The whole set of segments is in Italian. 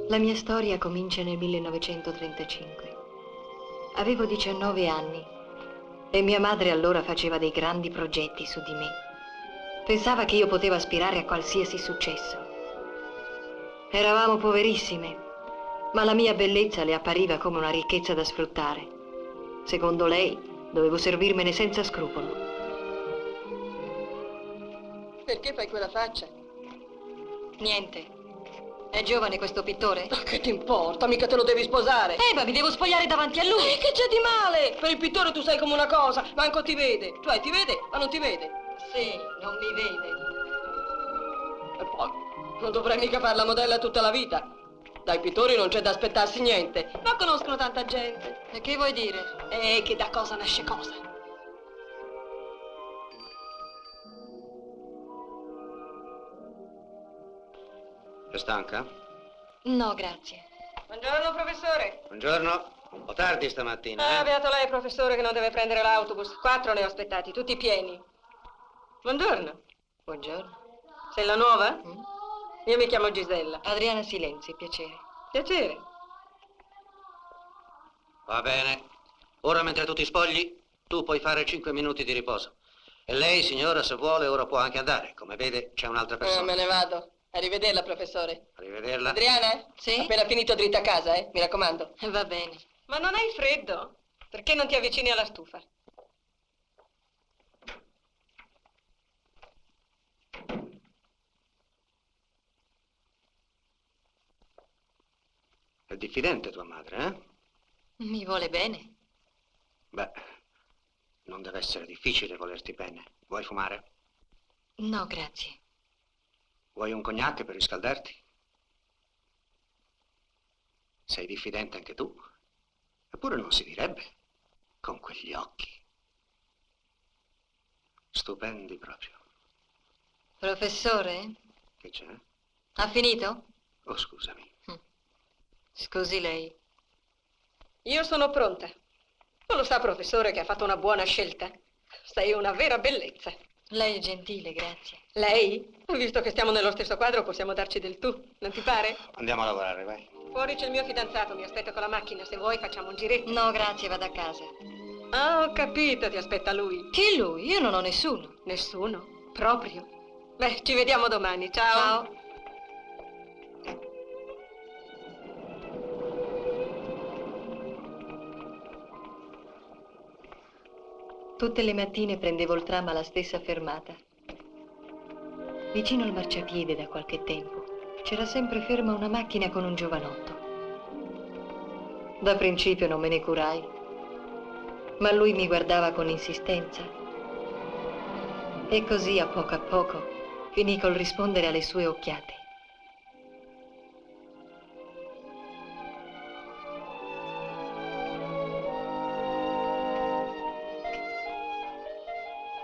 La mia storia comincia nel 1935. Avevo 19 anni e mia madre allora faceva dei grandi progetti su di me. Pensava che io potevo aspirare a qualsiasi successo. Eravamo poverissime, ma la mia bellezza le appariva come una ricchezza da sfruttare. Secondo lei, dovevo servirmene senza scrupolo. Perché fai quella faccia? Niente. È giovane questo pittore? Ma che ti importa? Mica te lo devi sposare. Ma mi devo spogliare davanti a lui. Che c'è di male? Per il pittore tu sei come una cosa, manco ti vede. Cioè, ti vede, ma non ti vede. Sì, non mi vede. E poi, non dovrei mica fare la modella tutta la vita. Dai pittori non c'è da aspettarsi niente. Ma conoscono tanta gente. E che vuoi dire? Che da cosa nasce cosa. È stanca? No, grazie. Buongiorno, professore. Buongiorno. Un po' tardi stamattina, Beato lei, professore, che non deve prendere l'autobus. 4 ne ho aspettati, tutti pieni. Buongiorno. Buongiorno. Sei la nuova? Io mi chiamo Gisella. Adriana Silenzi, piacere. Piacere. Va bene. Ora, mentre tu ti spogli, tu puoi fare 5 minuti di riposo. E lei, signora, se vuole, ora può anche andare. Come vede, c'è un'altra persona. Me ne vado. Arrivederla, professore. Arrivederla. Adriana? Sì? Appena finito dritta a casa, mi raccomando. Va bene. Ma non hai freddo? Perché non ti avvicini alla stufa? È diffidente tua madre, eh? Mi vuole bene? Beh, non deve essere difficile volerti bene. Vuoi fumare? No, grazie. Vuoi un cognac per riscaldarti? Sei diffidente anche tu? Eppure non si direbbe. Con quegli occhi. Stupendi proprio. Professore? Che c'è? Ha finito? Oh, scusami. Scusi lei. Io sono pronta. Non lo sa, professore, che ha fatto una buona scelta? Sei una vera bellezza. Lei è gentile, grazie. Lei? Visto che stiamo nello stesso quadro, possiamo darci del tu, non ti pare? Andiamo a lavorare, vai. Fuori c'è il mio fidanzato, mi aspetta con la macchina. Se vuoi facciamo un giretto. No, grazie, vado a casa. Ah, ho capito, ti aspetta lui. Chi lui? Io non ho nessuno. Nessuno? Proprio? Beh, ci vediamo domani. Ciao. Ciao. Tutte le mattine prendevo il tram alla stessa fermata. Vicino al marciapiede da qualche tempo c'era sempre ferma una macchina con un giovanotto. Da principio non me ne curai, ma lui mi guardava con insistenza. E così a poco finì col rispondere alle sue occhiate.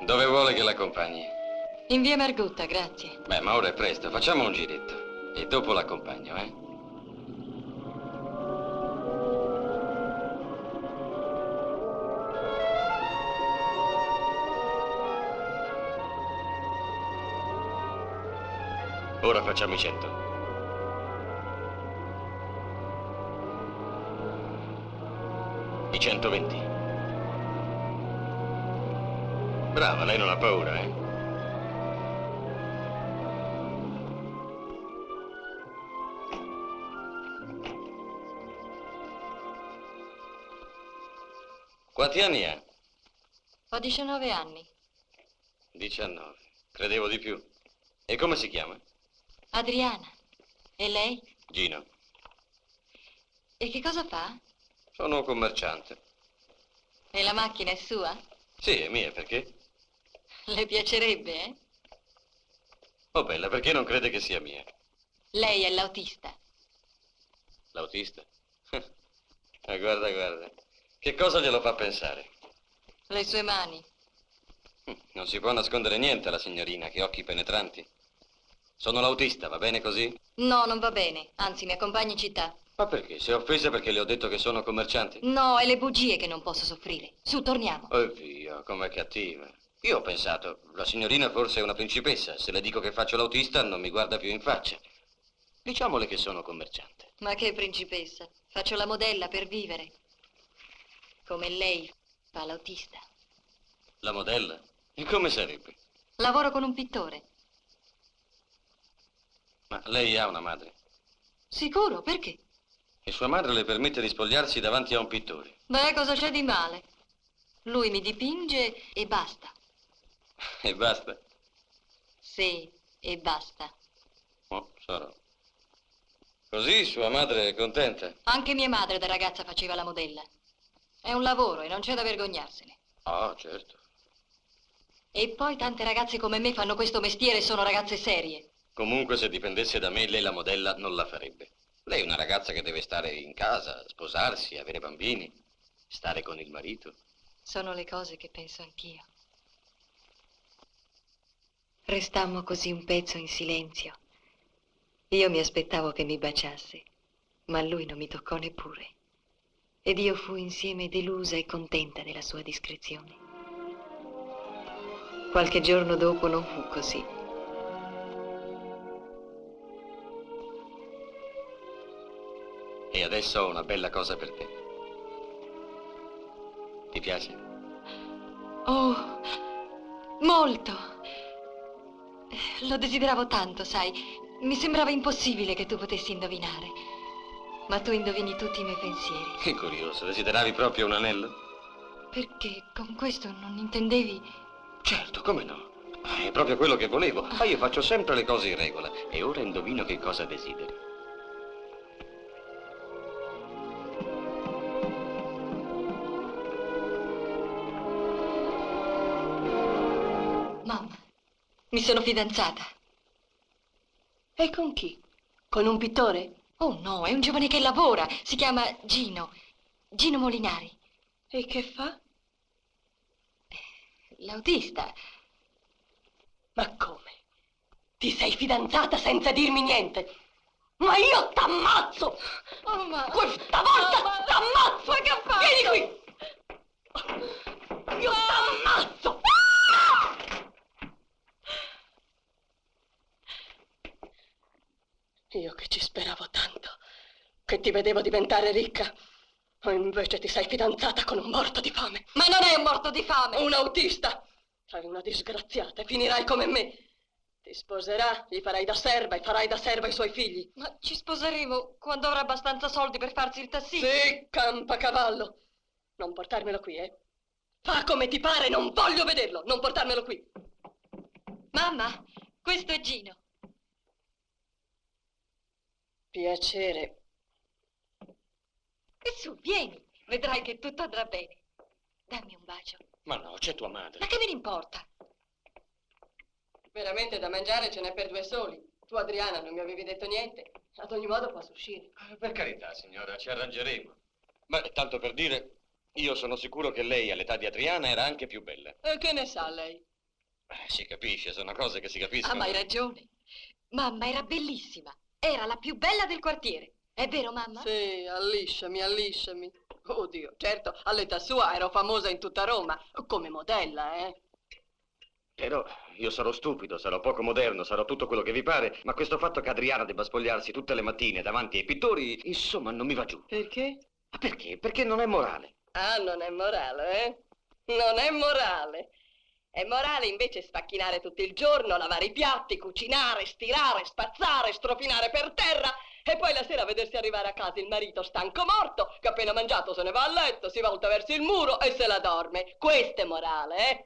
Dove vuole che l'accompagni? In via Margutta, grazie. Beh, ma ora è presto, facciamo un giretto. E dopo l'accompagno, eh? Ora facciamo i 100. I 120. Brava, lei non ha paura, eh? Quanti anni ha? Ho 19 anni. 19. Credevo di più. E come si chiama? Adriana. E lei? Gino. E che cosa fa? Sono un commerciante. E la macchina è sua? Sì, è mia, perché? Le piacerebbe, eh? Oh, bella, perché non crede che sia mia? Lei è l'autista. L'autista? Ma guarda, guarda. Che cosa glielo fa pensare? Le sue mani. Non si può nascondere niente alla signorina, che occhi penetranti. Sono l'autista, va bene così? No, non va bene. Anzi, mi accompagni in città. Ma perché? Si è offesa perché le ho detto che sono commerciante? No, è le bugie che non posso soffrire. Su, torniamo. Oh, via, com'è cattiva. Io ho pensato, la signorina forse è una principessa. Se le dico che faccio l'autista non mi guarda più in faccia. Diciamole che sono commerciante. Ma che principessa? Faccio la modella per vivere. Come lei fa l'autista. La modella? E come sarebbe? Lavoro con un pittore. Ma lei ha una madre? Sicuro, perché? E sua madre le permette di spogliarsi davanti a un pittore? Beh, cosa c'è di male? Lui mi dipinge e basta. E basta? Sì, e basta. Oh, sarà. Così sua madre è contenta? Anche mia madre da ragazza faceva la modella. È un lavoro e non c'è da vergognarsene. Ah, certo. E poi tante ragazze come me fanno questo mestiere e sono ragazze serie. Comunque, se dipendesse da me, lei la modella non la farebbe. Lei è una ragazza che deve stare in casa, sposarsi, avere bambini, stare con il marito. Sono le cose che penso anch'io. Restammo così un pezzo in silenzio. Io mi aspettavo che mi baciasse, ma lui non mi toccò neppure. Ed io fui insieme delusa e contenta della sua discrezione. Qualche giorno dopo non fu così. E adesso ho una bella cosa per te. Ti piace? Oh, molto. Lo desideravo tanto, sai. Mi sembrava impossibile che tu potessi indovinare. Ma tu indovini tutti i miei pensieri. Che curioso, desideravi proprio un anello? Perché con questo non intendevi... Certo, come no? È proprio quello che volevo. Ma io faccio sempre le cose in regola. E ora indovino che cosa desideri. Mamma, mi sono fidanzata. E con chi? Con un pittore? Oh no, è un giovane che lavora. Si chiama Gino. Gino Molinari. E che fa? L'autista. Ma come? Ti sei fidanzata senza dirmi niente? Ma io t'ammazzo! Oh, ma... Questa volta Mamma! t'ammazzo! Ma che ha fatto? Vieni qui! Io t'ammazzo! Io che ci speravo tanto, che ti vedevo diventare ricca, e invece ti sei fidanzata con un morto di fame. Ma non è un morto di fame! Un autista! Sei una disgraziata e finirai come me. Ti sposerà, gli farai da serva e farai da serva ai suoi figli. Ma ci sposeremo quando avrà abbastanza soldi per farsi il tassista. Sì, campacavallo. Non portarmelo qui, eh? Fa come ti pare, non voglio vederlo. Non portarmelo qui. Mamma, questo è Gino. Piacere. E su, vieni. Vedrai che tutto andrà bene. Dammi un bacio. Ma no, c'è tua madre. Ma che me ne importa? Veramente da mangiare ce n'è per due soli. Tu, Adriana, non mi avevi detto niente. Ad ogni modo posso uscire. Per carità, signora, ci arrangeremo. Ma tanto per dire, io sono sicuro che lei all'età di Adriana era anche più bella. E che ne sa lei? Si capisce, sono cose che si Ah, capiscono. ma hai ragione. Mamma era bellissima. Era la più bella del quartiere. È vero, mamma? Sì, allisciami, allisciami. Oddio, certo, all'età sua ero famosa in tutta Roma. Come modella, eh? Però io sarò stupido, sarò poco moderno, sarò tutto quello che vi pare, ma questo fatto che Adriana debba spogliarsi tutte le mattine davanti ai pittori, insomma, non mi va giù. Perché? Ma perché? Perché non è morale. Ah, non è morale, eh? Non è morale. È morale invece sfacchinare tutto il giorno, lavare i piatti, cucinare, stirare, spazzare, strofinare per terra e poi la sera vedersi arrivare a casa il marito stanco morto, che appena mangiato se ne va a letto, si volta verso il muro e se la dorme. Questo è morale, eh?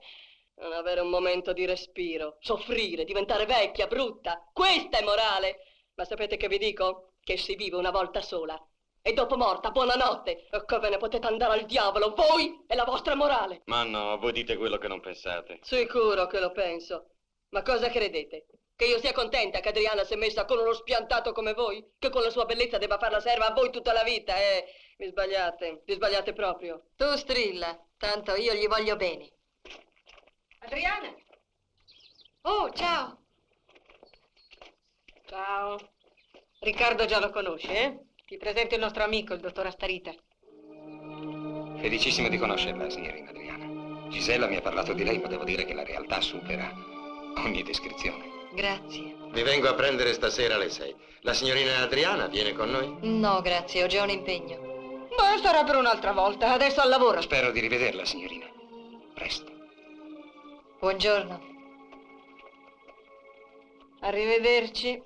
Non avere un momento di respiro, soffrire, diventare vecchia, brutta. Questa è morale. Ma sapete che vi dico? Che si vive una volta sola. E dopo morta, buonanotte. E che ve ne potete andare al diavolo, voi e la vostra morale. Ma no, voi dite quello che non pensate. Sicuro che lo penso. Ma cosa credete? Che io sia contenta che Adriana si è messa con uno spiantato come voi? Che con la sua bellezza debba far la serva a voi tutta la vita, eh? Vi sbagliate proprio. Tu strilla, tanto io gli voglio bene. Adriana! Oh, ciao! Ciao. Riccardo già lo conosci, eh? Ti presento il nostro amico, il dottor Astarita. Felicissimo di conoscerla, signorina Adriana. Gisella mi ha parlato di lei, ma devo dire che la realtà supera ogni descrizione. Grazie. Vi vengo a prendere stasera alle 6. La signorina Adriana viene con noi? No, grazie, ho già un impegno. Ma sarà per un'altra volta, adesso al lavoro. Spero di rivederla, signorina. Presto. Buongiorno. Arrivederci.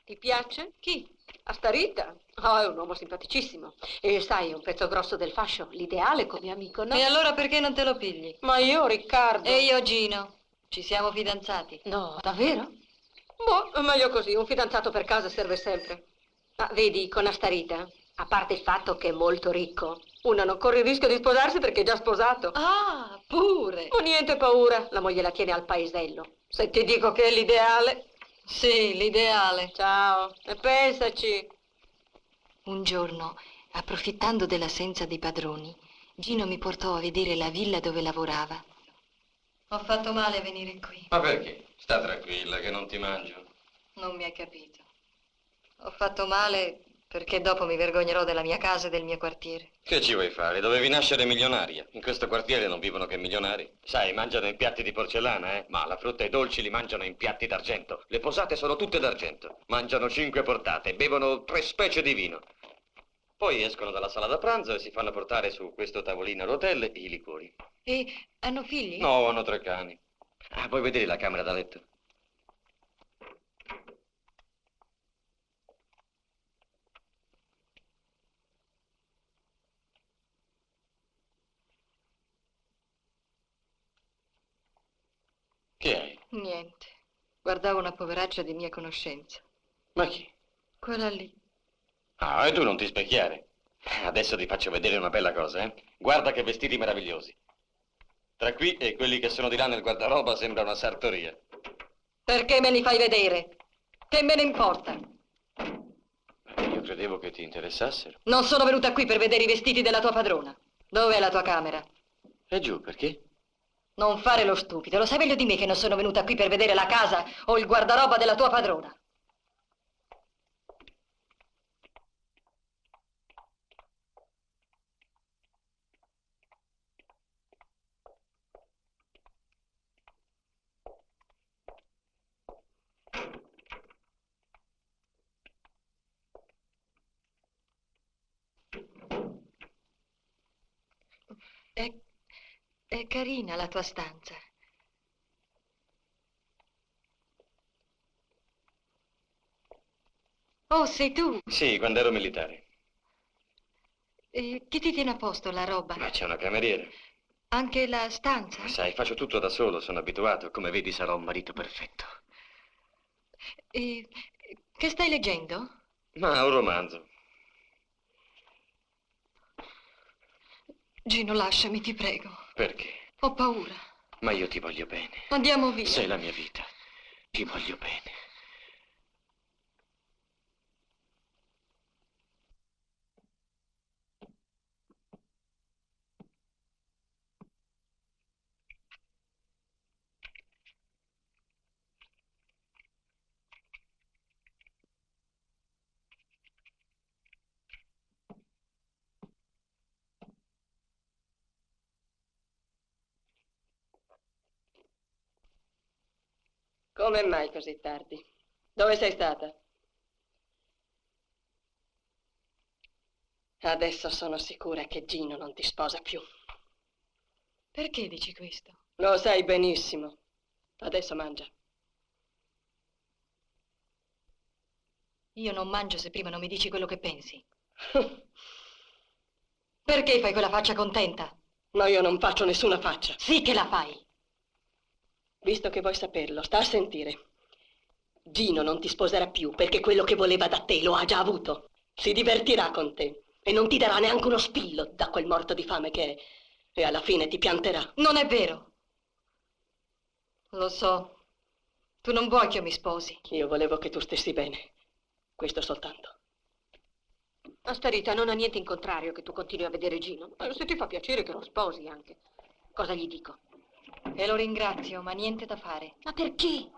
Ti piace? Chi? Astarita? Oh, è un uomo simpaticissimo. E sai, è un pezzo grosso del fascio, l'ideale come amico, no? E allora perché non te lo pigli? Ma io, Riccardo... E io, Gino, ci siamo fidanzati. No, davvero? Boh, è meglio così, un fidanzato per casa serve sempre. Ma vedi, con Astarita, a parte il fatto che è molto ricco, uno non corre il rischio di sposarsi perché è già sposato. Ah, pure. Ma niente paura, la moglie la tiene al paesello. Se ti dico che è l'ideale... Sì, l'ideale. Ciao, e pensaci. Un giorno, approfittando dell'assenza dei padroni, Gino mi portò a vedere la villa dove lavorava. Ho fatto male a venire qui. Ma perché? Sta tranquilla che non ti mangio. Non mi hai capito. Ho fatto male perché dopo mi vergognerò della mia casa e del mio quartiere. Che ci vuoi fare? Dovevi nascere milionaria. In questo quartiere non vivono che milionari. Sai, mangiano in piatti di porcellana, eh? Ma la frutta e i dolci li mangiano in piatti d'argento. Le posate sono tutte d'argento. Mangiano 5 portate, bevono 3 specie di vino. Poi escono dalla sala da pranzo e si fanno portare su questo tavolino a rotelle i liquori. E hanno figli? No, hanno 3 cani. Ah, vuoi vedere la camera da letto? Che hai? Niente. Guardavo una poveraccia di mia conoscenza. Ma chi? Quella lì. Ah, e tu non ti specchiare. Adesso ti faccio vedere una bella cosa, eh? Guarda che vestiti meravigliosi. Tra qui e quelli che sono di là nel guardaroba sembra una sartoria. Perché me li fai vedere? Che me ne importa? Io credevo che ti interessassero. Non sono venuta qui per vedere i vestiti della tua padrona. Dov'è la tua camera? E giù, perché? Non fare lo stupido. Lo sai meglio di me che non sono venuta qui per vedere la casa o il guardaroba della tua padrona. È carina la tua stanza. Oh, sei tu? Sì, quando ero militare. Chi ti tiene a posto la roba? Ma c'è una cameriera. Anche la stanza? Sai, faccio tutto da solo, sono abituato. Come vedi sarò un marito perfetto. E che stai leggendo? Ma un romanzo. Gino, lasciami, ti prego. Perché? Ho paura. Ma io ti voglio bene. Andiamo via. Sei la mia vita. Ti voglio bene. Come mai così tardi? Dove sei stata? Adesso sono sicura che Gino non ti sposa più. Perché dici questo? Lo sai benissimo. Adesso mangia. Io non mangio se prima non mi dici quello che pensi. Perché fai quella faccia contenta? Ma io non faccio nessuna faccia. Sì che la fai. Visto che vuoi saperlo, sta a sentire. Gino non ti sposerà più perché quello che voleva da te lo ha già avuto. Si divertirà con te e non ti darà neanche uno spillo da quel morto di fame che è. E alla fine ti pianterà. Non è vero. Lo so. Tu non vuoi che io mi sposi. Io volevo che tu stessi bene. Questo soltanto. Astarita, non ha niente in contrario che tu continui a vedere Gino. Se ti fa piacere che lo sposi anche. Cosa gli dico? E lo ringrazio, ma niente da fare. Ma perché?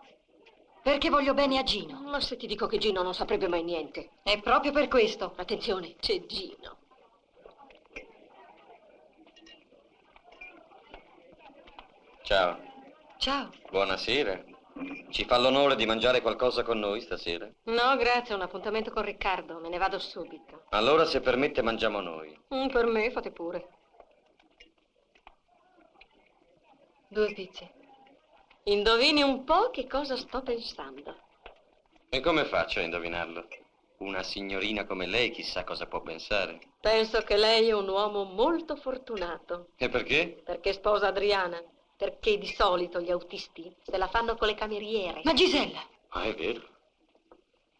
Perché voglio bene a Gino. Ma se ti dico che Gino non saprebbe mai niente. È proprio per questo. Attenzione, c'è Gino. Ciao. Ciao. Buonasera. Ci fa l'onore di mangiare qualcosa con noi stasera? No, grazie, ho un appuntamento con Riccardo, me ne vado subito. Allora, se permette, mangiamo noi. Per me, fate pure. 2 pizze. Indovini un po' che cosa sto pensando. E come faccio a indovinarlo? Una signorina come lei chissà cosa può pensare. Penso che lei è un uomo molto fortunato. E perché? Perché sposa Adriana. Perché di solito gli autisti se la fanno con le cameriere. Ma Gisella! Ah, è vero.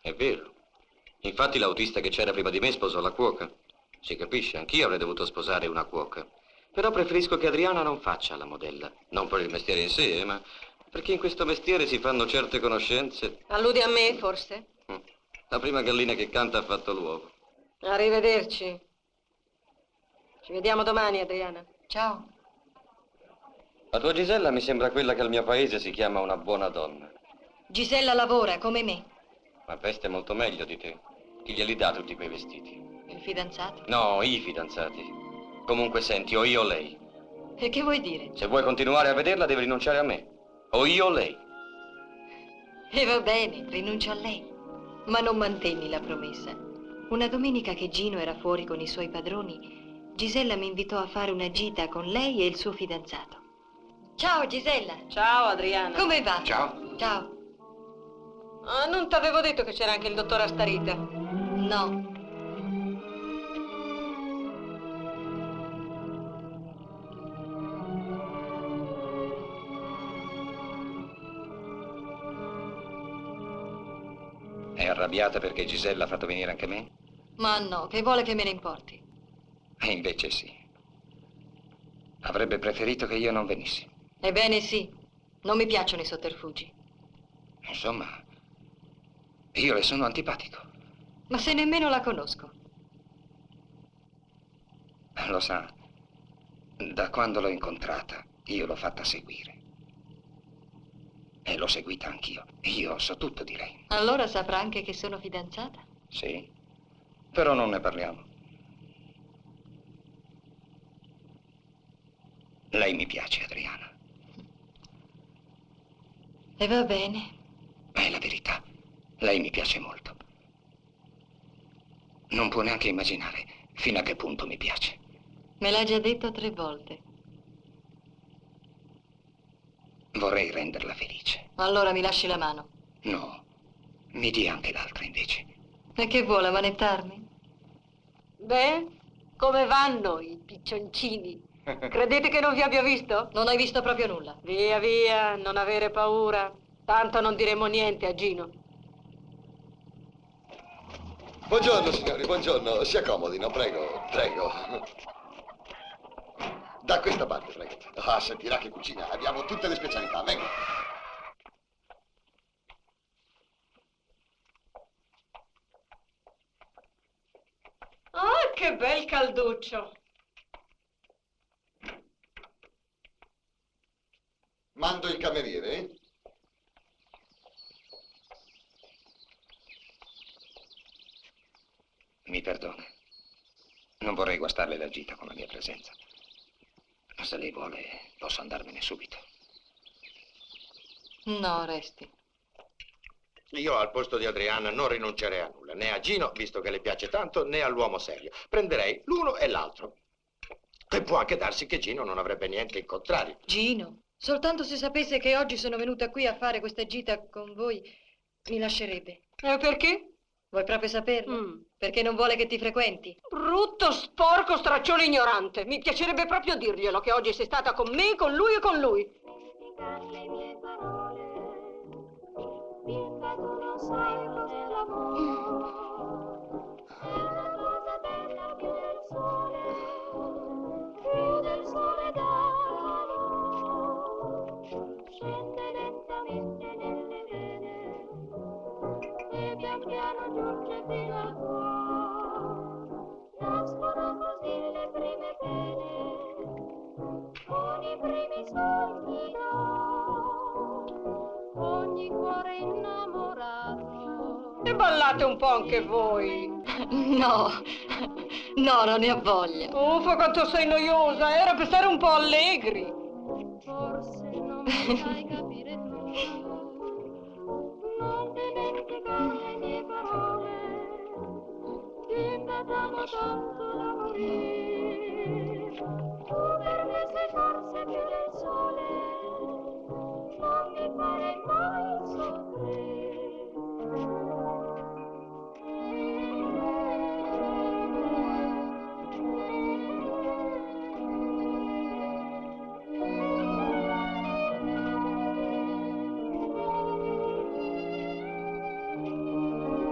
È vero. Infatti l'autista che c'era prima di me sposò la cuoca. Si capisce, anch'io avrei dovuto sposare una cuoca. Però preferisco che Adriana non faccia la modella. Non per il mestiere in sé, ma perché in questo mestiere si fanno certe conoscenze. Alludi a me, forse? La prima gallina che canta ha fatto l'uovo. Arrivederci. Ci vediamo domani, Adriana. Ciao. La tua Gisella mi sembra quella che al mio paese si chiama una buona donna. Gisella lavora come me. Ma veste molto meglio di te. Chi glieli dà tutti quei vestiti? Il fidanzato. No, i fidanzati. Comunque senti, o io o lei. E che vuoi dire? Se vuoi continuare a vederla devi rinunciare a me. O io o lei. E va bene, rinuncio a lei. Ma non mantenni la promessa. Una domenica che Gino era fuori con i suoi padroni, Gisella mi invitò a fare una gita con lei e il suo fidanzato. Ciao Gisella. Ciao, Adriana. Come va? Ciao. Ciao. Ah, non t'avevo detto che c'era anche il dottor Astarita. No. È arrabbiata perché Gisella ha fatto venire anche me? Ma no, che vuole che me ne importi? E invece sì. Avrebbe preferito che io non venissi. Ebbene sì, non mi piacciono i sotterfugi. Insomma, io le sono antipatico. Ma se nemmeno la conosco. Lo sa, da quando l'ho incontrata, io l'ho fatta seguire. E l'ho seguita anch'io. Io so tutto di lei. Allora saprà anche che sono fidanzata? Sì, però non ne parliamo. Lei mi piace, Adriana. E va bene. È la verità. Lei mi piace molto. Non può neanche immaginare fino a che punto mi piace. Me l'ha già detto 3 volte. Vorrei renderla felice. Allora mi lasci la mano. No, mi dia anche l'altra invece. E che vuole, manettarmi? Beh, come vanno i piccioncini? Credete che non vi abbia visto? Non hai visto proprio nulla. Via, via, non avere paura. Tanto non diremo niente a Gino. Buongiorno signori, buongiorno. Si accomodino, prego, prego. Da questa parte, prego. Ah, sentirà che cucina. Abbiamo tutte le specialità. Venga. Ah, che bel calduccio. Mando il cameriere, eh? Mi perdona. Non vorrei guastarle la gita con la mia presenza. Se lei vuole, posso andarmene subito. No, resti. Io al posto di Adriana non rinuncerei a nulla, né a Gino, visto che le piace tanto, né all'uomo serio. Prenderei l'uno e l'altro. E può anche darsi che Gino non avrebbe niente in contrario. Gino, soltanto se sapesse che oggi sono venuta qui a fare questa gita con voi, mi lascerebbe. Perché? Vuoi proprio saperlo? Perché non vuole che ti frequenti? Brutto, sporco, straccione ignorante. Mi piacerebbe proprio dirglielo che oggi sei stata con me, con lui e con lui. Le mie parole, finché tu non sai cos'è l'amore, è una cosa bella più del sole dà calore, scende lentamente nelle vene e pian piano giunge fino al cuore, nascono così le prime pene, con i primi sogni ogni cuore innamorato. E ballate un po' anche voi. No, no, non ne ho voglia. Uffa, quanto sei noiosa. Era per stare un po' allegri. forse non mi sai capire tu. Non dimenticare le mie parole, che t'amo tanto da morire. Tu per me sei forse più del sole, non mi farei mai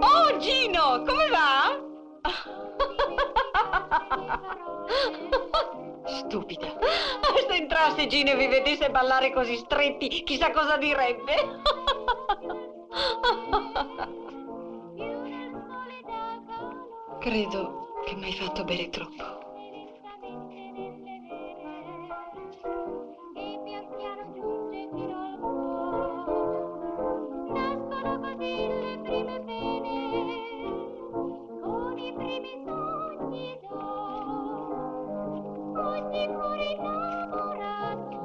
Oh, Gino, come va? Stupida. Se entrasse Gino e vi vedesse ballare così stretti, chissà cosa direbbe. Credo che mi hai fatto bere troppo. e pian piano giunge fino al cuore. Nascono così le prime pene, con i primi sogni d'oro. Ogni cuore innamorato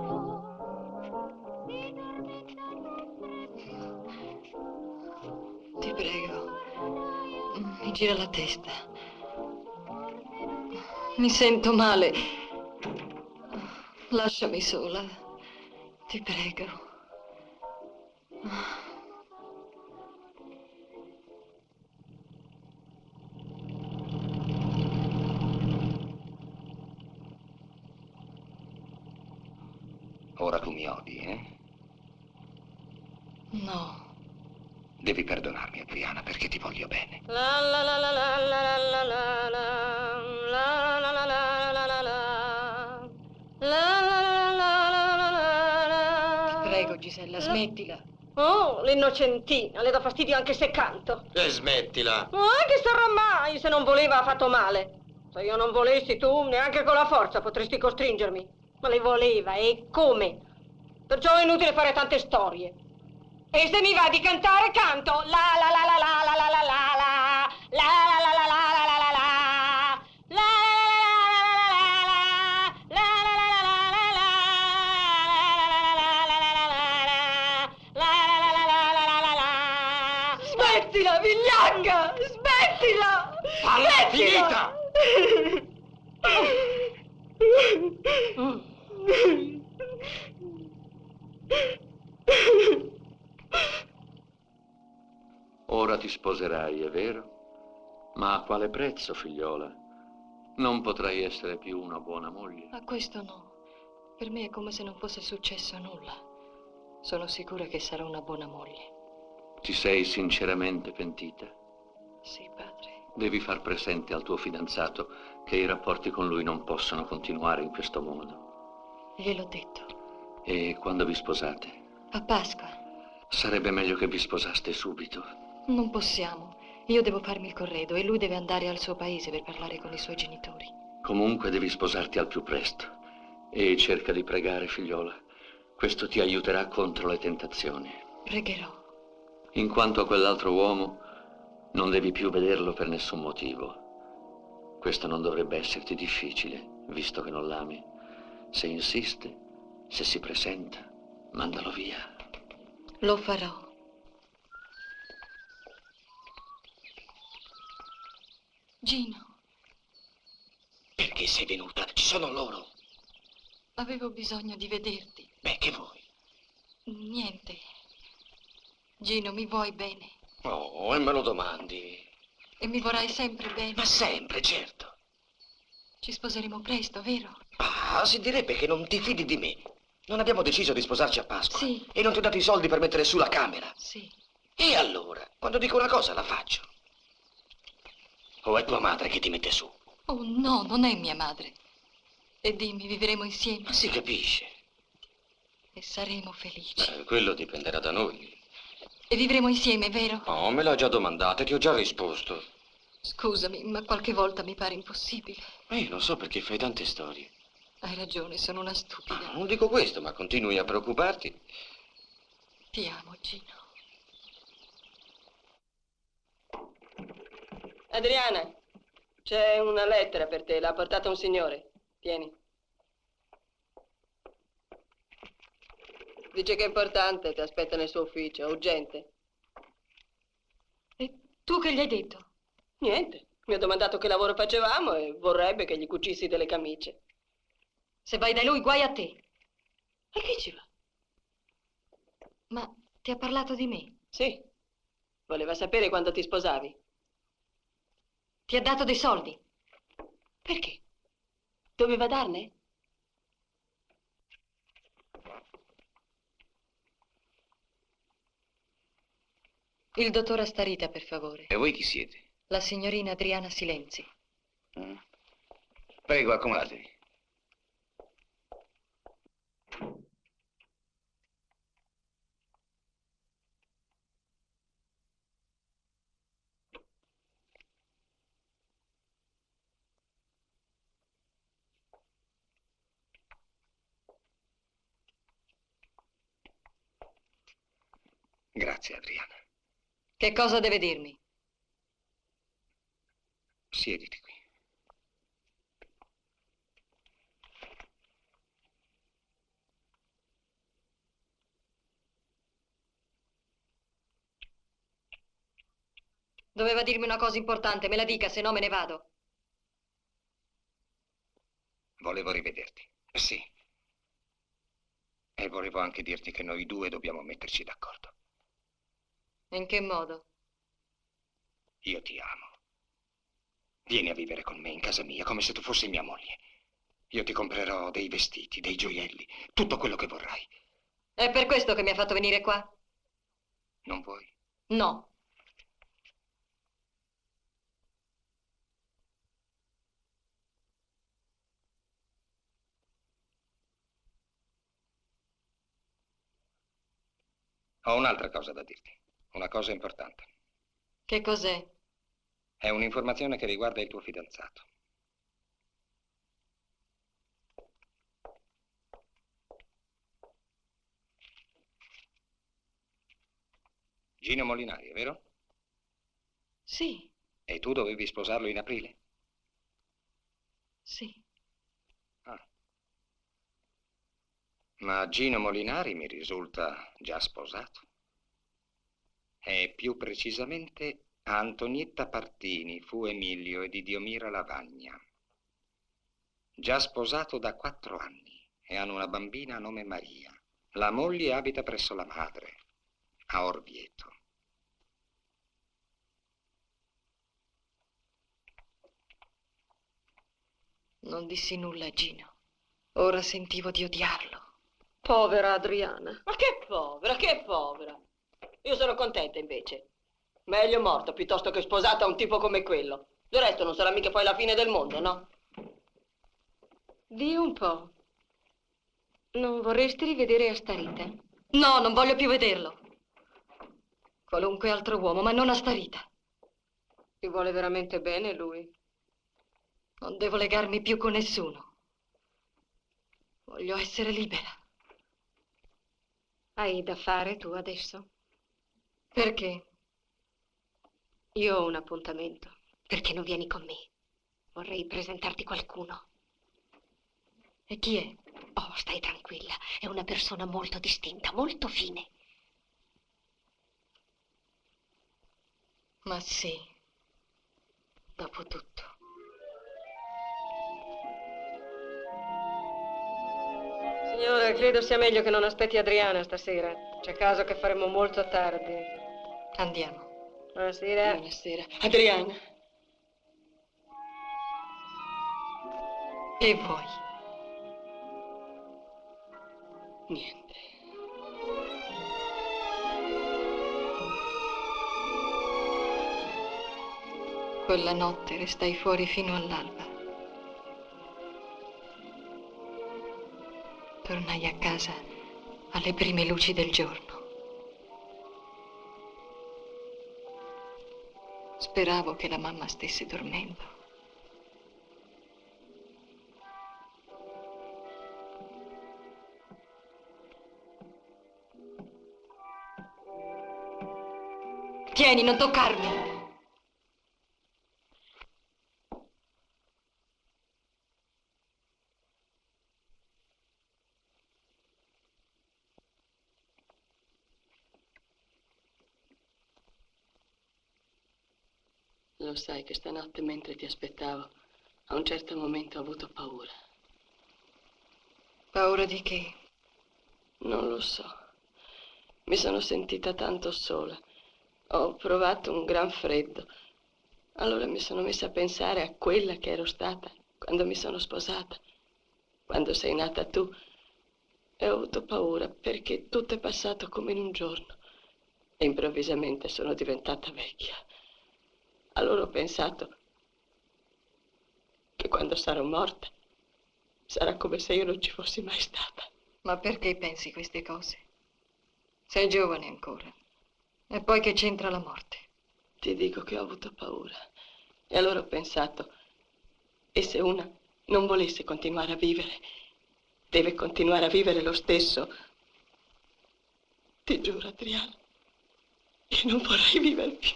si tormenta sempre più. Ti prego, mi gira la testa. Mi sento male. Lasciami sola. Ti prego. Ora tu mi odi, eh? No. Devi perdonarmi, Adriana, perché ti voglio bene. La la la la la la la la la la la la la la la la la. Prego, Gisella, smettila. Oh, l'innocentina, le dà fastidio anche se canto. E smettila. Che sarà mai se non voleva ha fatto male. Se io non volessi tu, neanche con la forza potresti costringermi. Ma lei voleva, e come? Perciò è inutile fare tante storie. E se mi va di cantare, canto la la la la la la la la la la la la la la la la la la Smettila, vigliacca! Smettila! Alla finita! Ora ti sposerai, è vero? Ma a quale prezzo, figliola? Non potrai essere più una buona moglie. A questo no. Per me è come se non fosse successo nulla. Sono sicura che sarò una buona moglie. Ti sei sinceramente pentita? Sì, padre. Devi far presente al tuo fidanzato che i rapporti con lui non possono continuare in questo modo. Gliel'ho detto. E quando vi sposate? A Pasqua. Sarebbe meglio che vi sposaste subito. Non possiamo. Io devo farmi il corredo e lui deve andare al suo paese per parlare con i suoi genitori. Comunque devi sposarti al più presto. E cerca di pregare, figliola. Questo ti aiuterà contro le tentazioni. Pregherò. In quanto a quell'altro uomo, non devi più vederlo per nessun motivo. Questo non dovrebbe esserti difficile, visto che non l'ami. Se insiste, se si presenta, mandalo via. Lo farò. Gino, Perché sei venuta? Ci sono loro. avevo bisogno di vederti. Beh, che vuoi? Niente. Gino, mi vuoi bene? Oh, e me lo domandi. E mi vorrai sempre bene? Ma sempre, certo. Ci sposeremo presto, vero? Ah, si direbbe che non ti fidi di me. Non abbiamo deciso di sposarci a Pasqua. Sì. E non ti ho dato i soldi per mettere su la camera. Sì. E allora, quando dico una cosa, la faccio. O è tua madre che ti mette su? Oh no, non è mia madre. E dimmi, vivremo insieme Ma si capisce. e saremo felici. Quello dipenderà da noi. E vivremo insieme, vero? Oh, me l'ha già domandata, ti ho già risposto. Scusami, ma qualche volta mi pare impossibile. Io lo so perché fai tante storie. Hai ragione, sono una stupida. Non dico questo, ma continui a preoccuparti. Ti amo, Gino. Adriana, c'è una lettera per te, l'ha portata un signore. Tieni. Dice che è importante, ti aspetta nel suo ufficio, urgente. E tu che gli hai detto? Niente, mi ha domandato che lavoro facevamo e vorrebbe che gli cucissi delle camicie. Se vai da lui, guai a te. E chi ci va? Ma ti ha parlato di me? Sì, voleva sapere quando ti sposavi. Ti ha dato dei soldi? Perché? Doveva darne? Il dottor Astarita, per favore. E voi chi siete? La signorina Adriana Silenzi. Prego, accomodatevi. Grazie, Adriana. Che cosa deve dirmi? Siediti qui. Doveva dirmi una cosa importante, me la dica, se no me ne vado. Volevo rivederti. Sì. E volevo anche dirti che noi due dobbiamo metterci d'accordo. In che modo? Io ti amo. Vieni a vivere con me in casa mia, come se tu fossi mia moglie. Io ti comprerò dei vestiti, dei gioielli, tutto quello che vorrai. È per questo che mi ha fatto venire qua? Non vuoi? No. Ho un'altra cosa da dirti. Una cosa importante. Che cos'è? È un'informazione che riguarda il tuo fidanzato. Gino Molinari, è vero? Sì, E tu dovevi sposarlo in aprile? sì. Ah. Ma Gino Molinari mi risulta già sposato. E più precisamente a Antonietta Partini, fu Emilio e di Diomira Lavagna. Già sposato da 4 anni e hanno una bambina a nome Maria. La moglie abita presso la madre, a Orvieto. Non dissi nulla a Gino. Ora sentivo di odiarlo. Povera Adriana. Ma che povera, che povera. Io sono contenta invece. Meglio morto piuttosto che sposata a un tipo come quello. Del resto non sarà mica poi la fine del mondo, no? Di un po'. Non vorresti rivedere Astarita? No, non voglio più vederlo. Qualunque altro uomo, ma non Astarita. Ti vuole veramente bene lui? Non devo legarmi più con nessuno. Voglio essere libera. Hai da fare tu adesso? Perché? Io ho un appuntamento. Perché non vieni con me? Vorrei presentarti qualcuno. E chi è? Oh, stai tranquilla. È una persona molto distinta, molto fine. Ma sì, dopo tutto. Signora, credo sia meglio che non aspetti Adriana stasera. C'è caso che faremo molto tardi. Andiamo. Buonasera. Buonasera. Adriana. E voi? Niente. Quella notte restai fuori fino all'alba. Tornai a casa alle prime luci del giorno. Speravo che la mamma stesse dormendo. Tieni, non toccarmi! Lo sai che stanotte mentre ti aspettavo, a un certo momento ho avuto paura. Paura di che? Non lo so. Mi sono sentita tanto sola. Ho provato un gran freddo. Allora mi sono messa a pensare a quella che ero stata quando mi sono sposata, quando sei nata tu. E ho avuto paura perché tutto è passato come in un giorno. E improvvisamente sono diventata vecchia. Allora ho pensato che quando sarò morta sarà come se io non ci fossi mai stata. Ma perché pensi queste cose? Sei giovane ancora. E poi che c'entra la morte? Ti dico che ho avuto paura. E allora ho pensato, e se una non volesse continuare a vivere, deve continuare a vivere lo stesso? Ti giuro, Adriano, che non vorrei vivere più.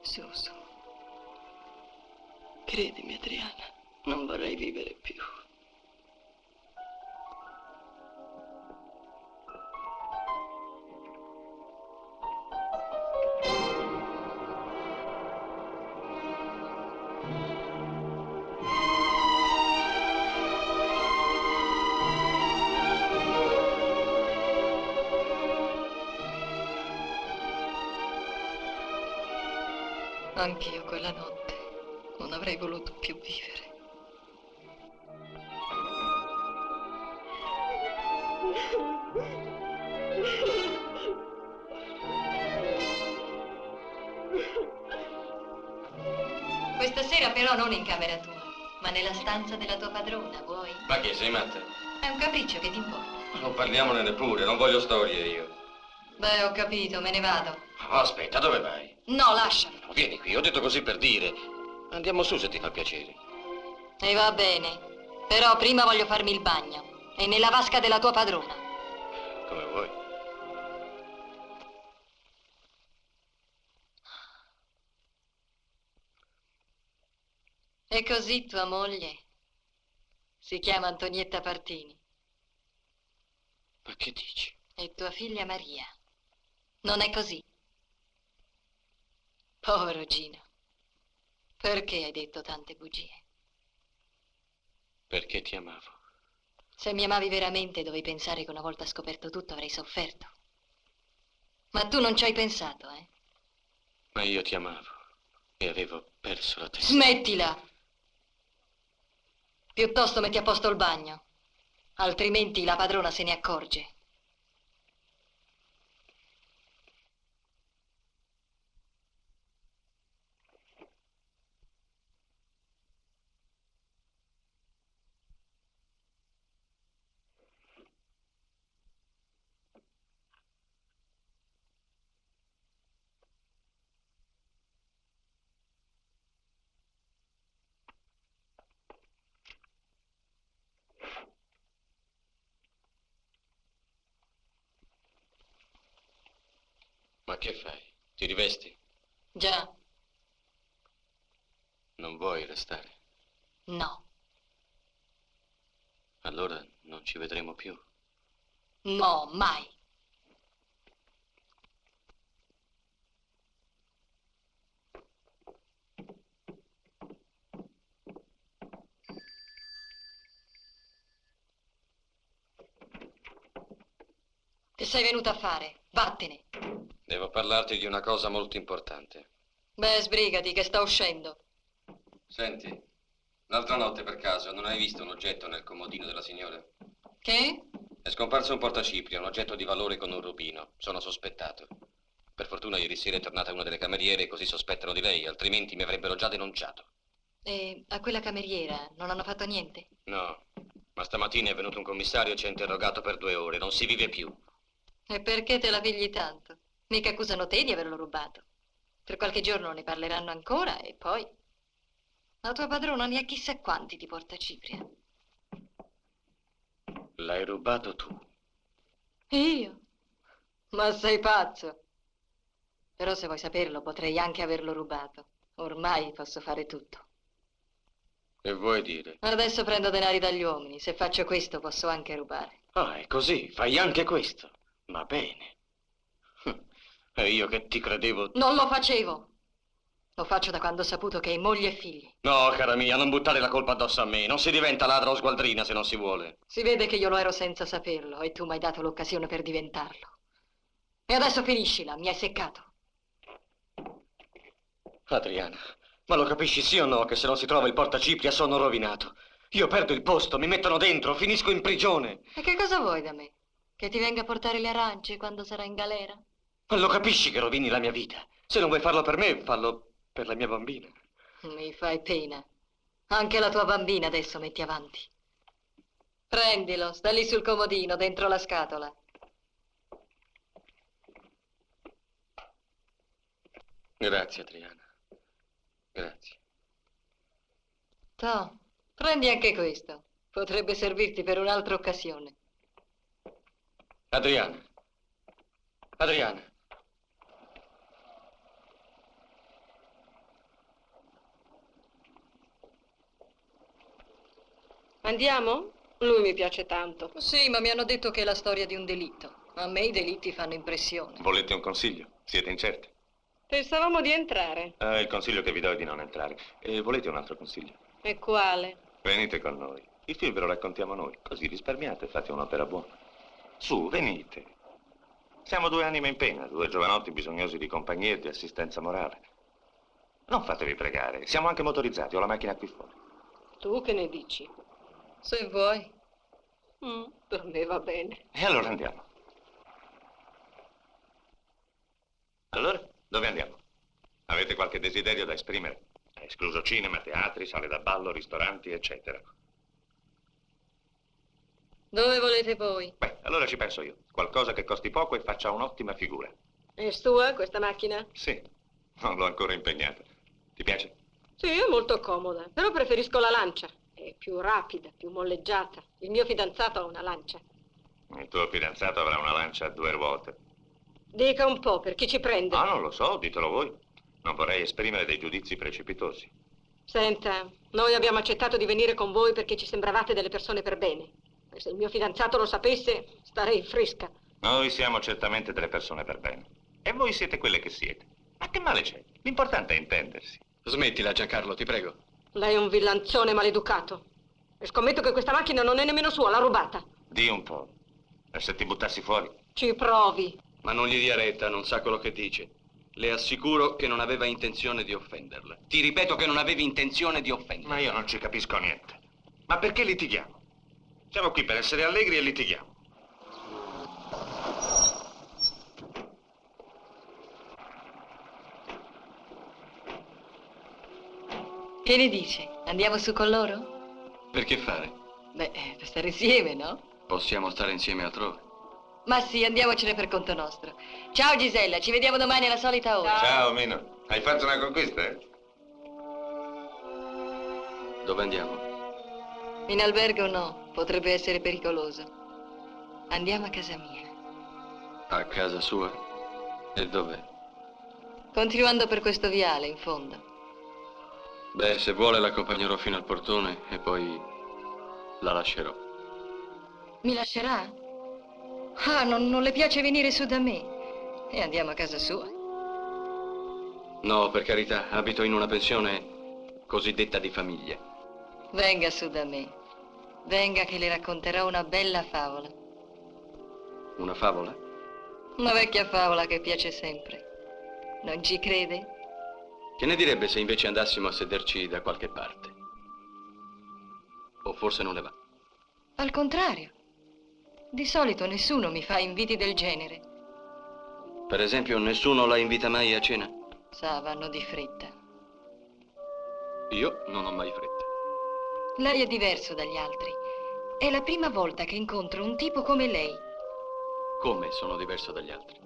Su. Credimi, Adriana, non vorrei vivere più. Anch'io quella notte non avrei voluto più vivere. Questa sera però non in camera tua, ma nella stanza della tua padrona, vuoi? Ma che, sei matta? È un capriccio, che ti importa? Non parliamone neppure, non voglio storie io. Beh, ho capito, me ne vado. Oh, aspetta, dove vai? No, lasciami. No, vieni qui, ho detto così per dire. Andiamo su se ti fa piacere. E va bene, però prima voglio farmi il bagno. E nella vasca della tua padrona. Come vuoi. E così tua moglie si chiama Antonietta Partini. Ma che dici? E tua figlia Maria. Non è così? Povero Gino. Perché hai detto tante bugie? Perché ti amavo. Se mi amavi veramente, dovevi pensare che una volta scoperto tutto avrei sofferto. Ma tu non ci hai pensato, eh? Ma io ti amavo e avevo perso la testa. Smettila! Piuttosto metti a posto il bagno, altrimenti la padrona se ne accorge. Ma che fai? Ti rivesti? Già, Non vuoi restare? no, Allora non ci vedremo più. no, mai. Che sei venuta a fare? Vattene. Devo parlarti di una cosa molto importante. Beh, sbrigati, che sta uscendo. Senti, l'altra notte per caso non hai visto un oggetto nel comodino della signora? Che? È scomparso un portacipria, un oggetto di valore con un rubino. Sono sospettato. Per fortuna ieri sera è tornata una delle cameriere, così sospettano di lei, altrimenti mi avrebbero già denunciato. E a quella cameriera non hanno fatto niente? No, ma stamattina è venuto un commissario e ci ha interrogato per 2 ore. Non si vive più. E perché te la pigli tanto? Mica accusano te di averlo rubato. Per qualche giorno ne parleranno ancora e poi... La tua padrona ne ha chissà quanti di portacipria. L'hai rubato tu. Io? Ma sei pazzo? Però se vuoi saperlo potrei anche averlo rubato. Ormai posso fare tutto. E vuoi dire? Adesso prendo denari dagli uomini. Se faccio questo posso anche rubare. Ah, è così, fai anche questo. Va bene. E io che ti credevo... Non lo facevo. Lo faccio da quando ho saputo che hai moglie e figli. No, cara mia, non buttare la colpa addosso a me. Non si diventa ladra o sgualdrina se non si vuole. Si vede che io lo ero senza saperlo e tu mi hai dato l'occasione per diventarlo. E adesso finiscila, mi hai seccato. Adriana, ma lo capisci sì o no che se non si trova il portacipria sono rovinato? Io perdo il posto, mi mettono dentro, finisco in prigione. E che cosa vuoi da me? Che ti venga a portare le arance quando sarà in galera? Ma lo capisci che rovini la mia vita? Se non vuoi farlo per me, fallo per la mia bambina. Mi fai pena. Anche la tua bambina adesso metti avanti. Prendilo, sta lì sul comodino, dentro la scatola. Grazie, Adriana. Grazie. Toh, prendi anche questo. Potrebbe servirti per un'altra occasione. Adriana. Adriana. Andiamo? Lui mi piace tanto. Sì, ma mi hanno detto che è la storia di un delitto. A me i delitti fanno impressione. Volete un consiglio? Siete incerti? Pensavamo di entrare. Il consiglio che vi do è di non entrare. E volete un altro consiglio? E quale? Venite con noi. Il film ve lo raccontiamo noi, così risparmiate e fate un'opera buona. Su, venite. Siamo due anime in pena, due giovanotti bisognosi di compagnia e di assistenza morale. Non fatevi pregare, siamo anche motorizzati, ho la macchina qui fuori. Tu che ne dici? Se vuoi. Per me va bene. E allora andiamo. Allora, dove andiamo? Avete qualche desiderio da esprimere? Escluso cinema, teatri, sale da ballo, ristoranti, eccetera. Dove volete voi? Beh, allora ci penso io. Qualcosa che costi poco e faccia un'ottima figura. È sua questa macchina? Sì, non l'ho ancora impegnata. Ti piace? Sì, è molto comoda, però preferisco la Lancia. È più rapida, più molleggiata. Il mio fidanzato ha una Lancia. Il tuo fidanzato avrà una Lancia a 2 ruote. Dica un po', per chi ci prende? Ah, non lo so, ditelo voi. Non vorrei esprimere dei giudizi precipitosi. Senta, noi abbiamo accettato di venire con voi perché ci sembravate delle persone per bene. E se il mio fidanzato lo sapesse, starei fresca. Noi siamo certamente delle persone per bene. E voi siete quelle che siete. Ma che male c'è? L'importante è intendersi. Smettila, Giancarlo, ti prego. Lei è un villanzone maleducato. E scommetto che questa macchina non è nemmeno sua, l'ha rubata. Dì un po'. E se ti buttassi fuori? Ci provi. Ma non gli dia retta, non sa quello che dice. Le assicuro che non aveva intenzione di offenderla. Ti ripeto che non avevi intenzione di offenderla. Ma io non ci capisco niente. Ma perché litighiamo? Siamo qui per essere allegri e litighiamo. Che ne dice? Andiamo su con loro? Per che fare? Beh, per stare insieme, no? Possiamo stare insieme altrove. Ma sì, andiamocene per conto nostro. Ciao Gisella, ci vediamo domani alla solita ora. Ciao, Mino. Hai fatto una conquista, eh? Dove andiamo? In albergo no, potrebbe essere pericoloso. Andiamo a casa mia. A casa sua? E dov'è? Continuando per questo viale, in fondo. Beh, se vuole l'accompagnerò fino al portone e poi la lascerò. Mi lascerà? Ah, non le piace venire su da me? E andiamo a casa sua. No, per carità, abito in una pensione cosiddetta di famiglia. Venga su da me. Venga che le racconterò una bella favola. Una favola? Una vecchia favola che piace sempre. Non ci crede? Che ne direbbe se invece andassimo a sederci da qualche parte? O forse non le va? Al contrario. Di solito nessuno mi fa inviti del genere. Per esempio, nessuno la invita mai a cena? Sa, vanno di fretta. Io non ho mai fretta. Lei è diverso dagli altri. È la prima volta che incontro un tipo come lei. Come sono diverso dagli altri?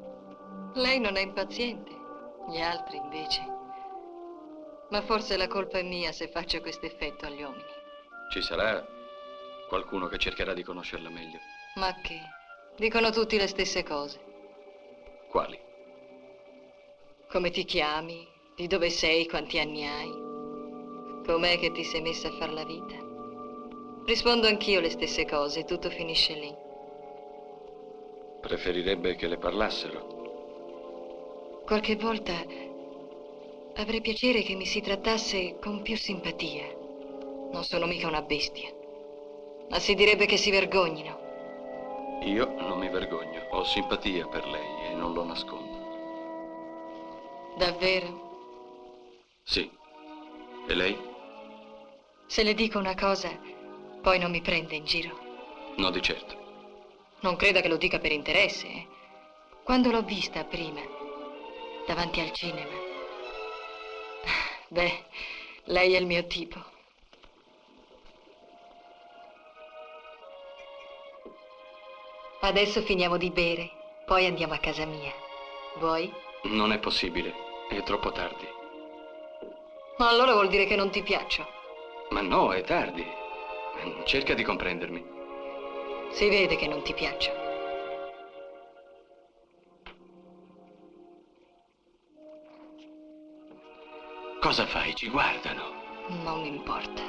Lei non è impaziente, gli altri invece. Ma forse la colpa è mia se faccio questo effetto agli uomini. Ci sarà qualcuno che cercherà di conoscerla meglio. Ma che? Dicono tutti le stesse cose. Quali? Come ti chiami? Di dove sei? Quanti anni hai? Com'è che ti sei messa a far la vita? Rispondo anch'io le stesse cose e tutto finisce lì. Preferirebbe che le parlassero? qualche volta avrei piacere che mi si trattasse con più simpatia. Non sono mica una bestia. Ma si direbbe che si vergognino. Io non mi vergogno, ho simpatia per lei e non lo nascondo. Davvero? Sì. E lei? Se le dico una cosa, poi non mi prende in giro. No, di certo. Non creda che lo dica per interesse, eh. Quando l'ho vista prima, davanti al cinema, beh, lei è il mio tipo. Adesso finiamo di bere, poi andiamo a casa mia. Vuoi? Non è possibile, è troppo tardi. Ma allora vuol dire che non ti piaccio. Ma no, è tardi. Cerca di comprendermi. Si vede che non ti piaccio. Cosa fai? Ci guardano. Non mi importa.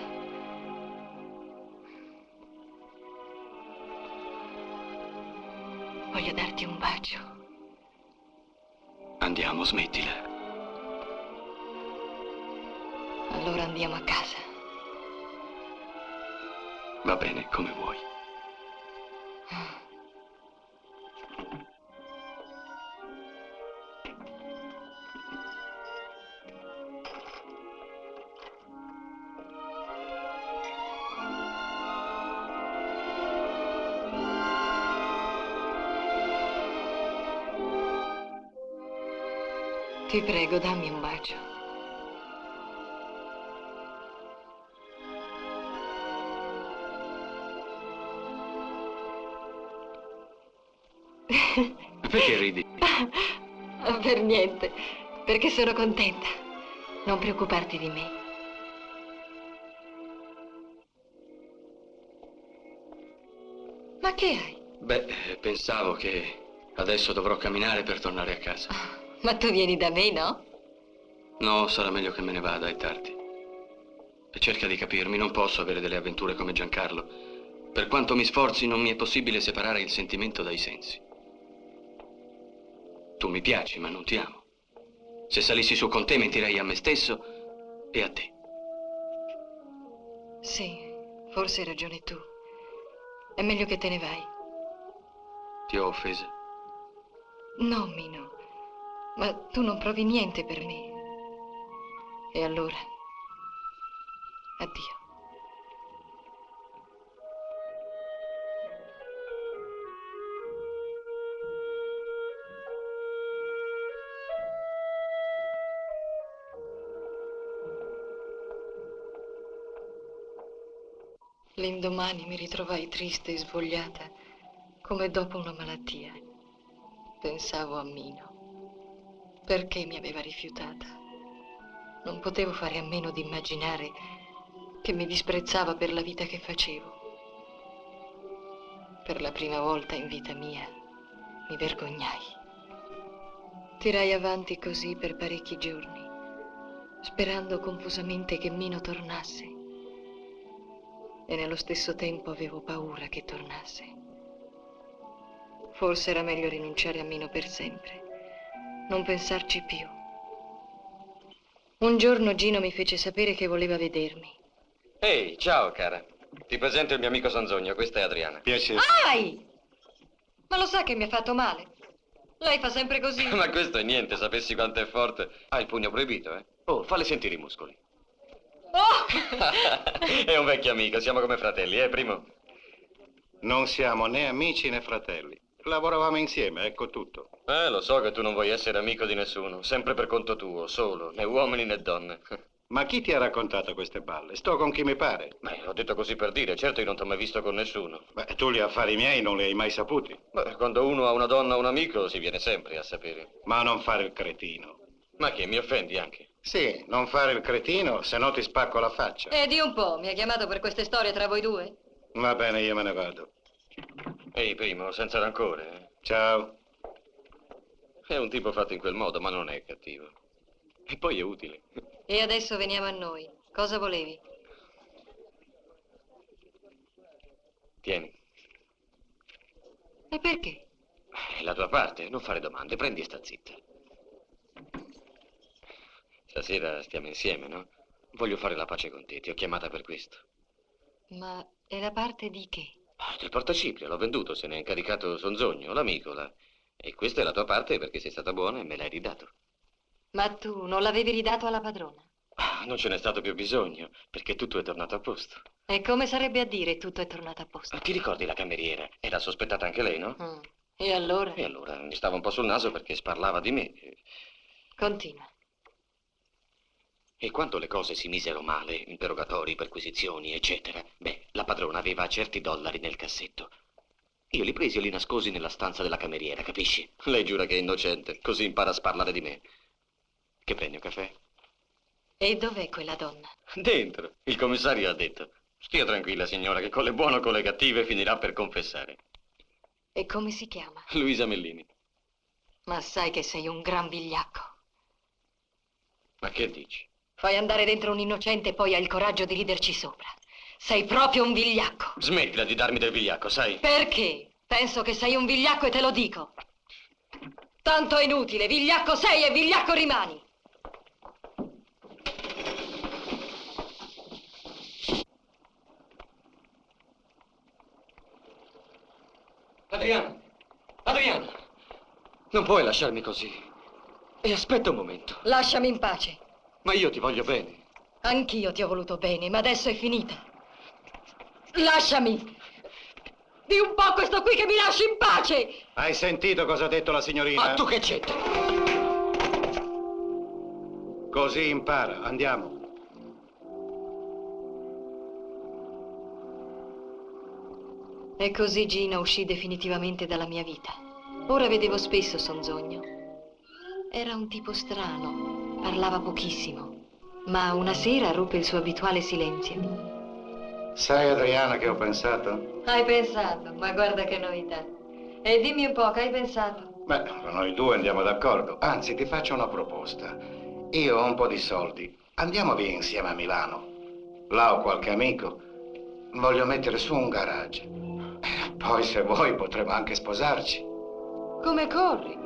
Voglio darti un bacio. Andiamo, smettila. Allora andiamo a casa. Va bene, come vuoi. Ti prego, dammi un bacio. Perché ridi? Per niente, perché sono contenta. Non preoccuparti di me. Ma che hai? Beh, pensavo che adesso dovrò camminare per tornare a casa. Ma tu vieni da me, no? No, sarà meglio che me ne vada, è tardi. E cerca di capirmi, non posso avere delle avventure come Giancarlo. Per quanto mi sforzi, non mi è possibile separare il sentimento dai sensi. Tu mi piaci, ma non ti amo. Se salissi su con te, mentirei a me stesso e a te. Sì, forse hai ragione tu. È meglio che te ne vai. Ti ho offesa? No, Mino. Ma tu non provi niente per me. E allora? Addio. L'indomani mi ritrovai triste e svogliata, come dopo una malattia. Pensavo a Mino. Perché mi aveva rifiutata? Non potevo fare a meno di immaginare che mi disprezzava per la vita che facevo. Per la prima volta in vita mia mi vergognai. Tirai avanti così per parecchi giorni, sperando confusamente che Mino tornasse. E nello stesso tempo avevo paura che tornasse. Forse era meglio rinunciare a Mino per sempre. Non pensarci più. Un giorno Gino mi fece sapere che voleva vedermi. Ehi, ciao cara. Ti presento il mio amico Sanzogno, questa è Adriana. Piacere. Ai! Ma lo sa che mi ha fatto male? Lei fa sempre così. Ma questo è niente, sapessi quanto è forte. Ha il pugno proibito, eh? Oh, falle sentire i muscoli. Oh! È un vecchio amico, siamo come fratelli, primo? Non siamo né amici né fratelli. Lavoravamo insieme, ecco tutto. Lo so che tu non vuoi essere amico di nessuno, sempre per conto tuo, solo, né uomini né donne. Ma chi ti ha raccontato queste balle? Sto con chi mi pare. Beh, l'ho detto così per dire, certo io non ti ho mai visto con nessuno. Beh, tu gli affari miei non li hai mai saputi. Beh, quando uno ha una donna o un amico si viene sempre a sapere. Ma non fare il cretino. Ma che, mi offendi anche? Sì, non fare il cretino, se no ti spacco la faccia. Di un po', mi ha chiamato per queste storie tra voi due? Va bene, io me ne vado. Ehi, primo, senza rancore, eh? Ciao. È un tipo fatto in quel modo, ma non è cattivo. E poi è utile. E adesso veniamo a noi. Cosa volevi? Tieni. E perché? È la tua parte, non fare domande, prendi e sta zitta. stasera stiamo insieme, no? Voglio fare la pace con te, ti ho chiamata per questo. Ma è la parte di che? Del portacipria, l'ho venduto, se ne è incaricato Sonzogno, l'amico, là. E questa è la tua parte perché sei stata buona e me l'hai ridato. Ma tu non l'avevi ridato alla padrona? Non ce n'è stato più bisogno, perché tutto è tornato a posto. E come sarebbe a dire tutto è tornato a posto? Ti ricordi la cameriera? Era sospettata anche lei, no? E allora? E allora mi stava un po' sul naso perché sparlava di me. Continua. E quando le cose si misero male, interrogatori, perquisizioni, eccetera, la padrona aveva certi dollari nel cassetto. Io li presi e li nascosi nella stanza della cameriera, capisci? Lei giura che è innocente, così impara a sparlare di me. Che prendi un caffè? E dov'è quella donna? Dentro. Il commissario ha detto: stia tranquilla, signora, che con le buone o con le cattive finirà per confessare. E come si chiama? Luisa Mellini. Ma sai che sei un gran vigliacco. Ma che dici? Fai andare dentro un innocente e poi hai il coraggio di riderci sopra. Sei proprio un vigliacco. Smettila di darmi del vigliacco, sai? Perché? Penso che sei un vigliacco e te lo dico. Tanto è inutile, vigliacco sei e vigliacco rimani. Adriana! Adriana! Non puoi lasciarmi così. E aspetta un momento. Lasciami in pace. Ma io ti voglio bene. Anch'io ti ho voluto bene, ma adesso è finita. Lasciami. Di un po' questo qui che mi lasci in pace. Hai sentito cosa ha detto la signorina? Ma tu che c'entri? Così impara. Andiamo. E così Gina uscì definitivamente dalla mia vita. Ora vedevo spesso Sonzogno. Era un tipo strano, parlava pochissimo, ma una sera ruppe il suo abituale silenzio. Sai, Adriana, che ho pensato? Hai pensato? Ma guarda che novità. E dimmi un po', che hai pensato? Beh, noi due andiamo d'accordo. Anzi, ti faccio una proposta. Io ho un po' di soldi. Andiamo via insieme a Milano. Là ho qualche amico. Voglio mettere su un garage. Poi, se vuoi, potremo anche sposarci. Come corri?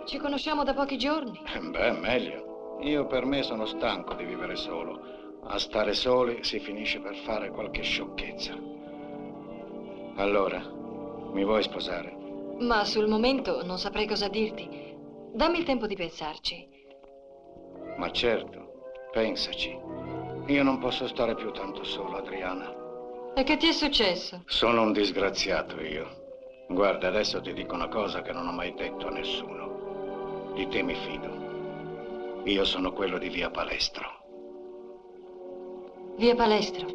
Ci conosciamo da pochi giorni. Beh, meglio. Io per me sono stanco di vivere solo. A stare soli si finisce per fare qualche sciocchezza. Allora, mi vuoi sposare? Ma sul momento non saprei cosa dirti. Dammi il tempo di pensarci. Ma certo, pensaci. Io non posso stare più tanto solo, Adriana. E che ti è successo? Sono un disgraziato io. Guarda, adesso ti dico una cosa che non ho mai detto a nessuno. Di te mi fido. Io sono quello di Via Palestro. Via Palestro.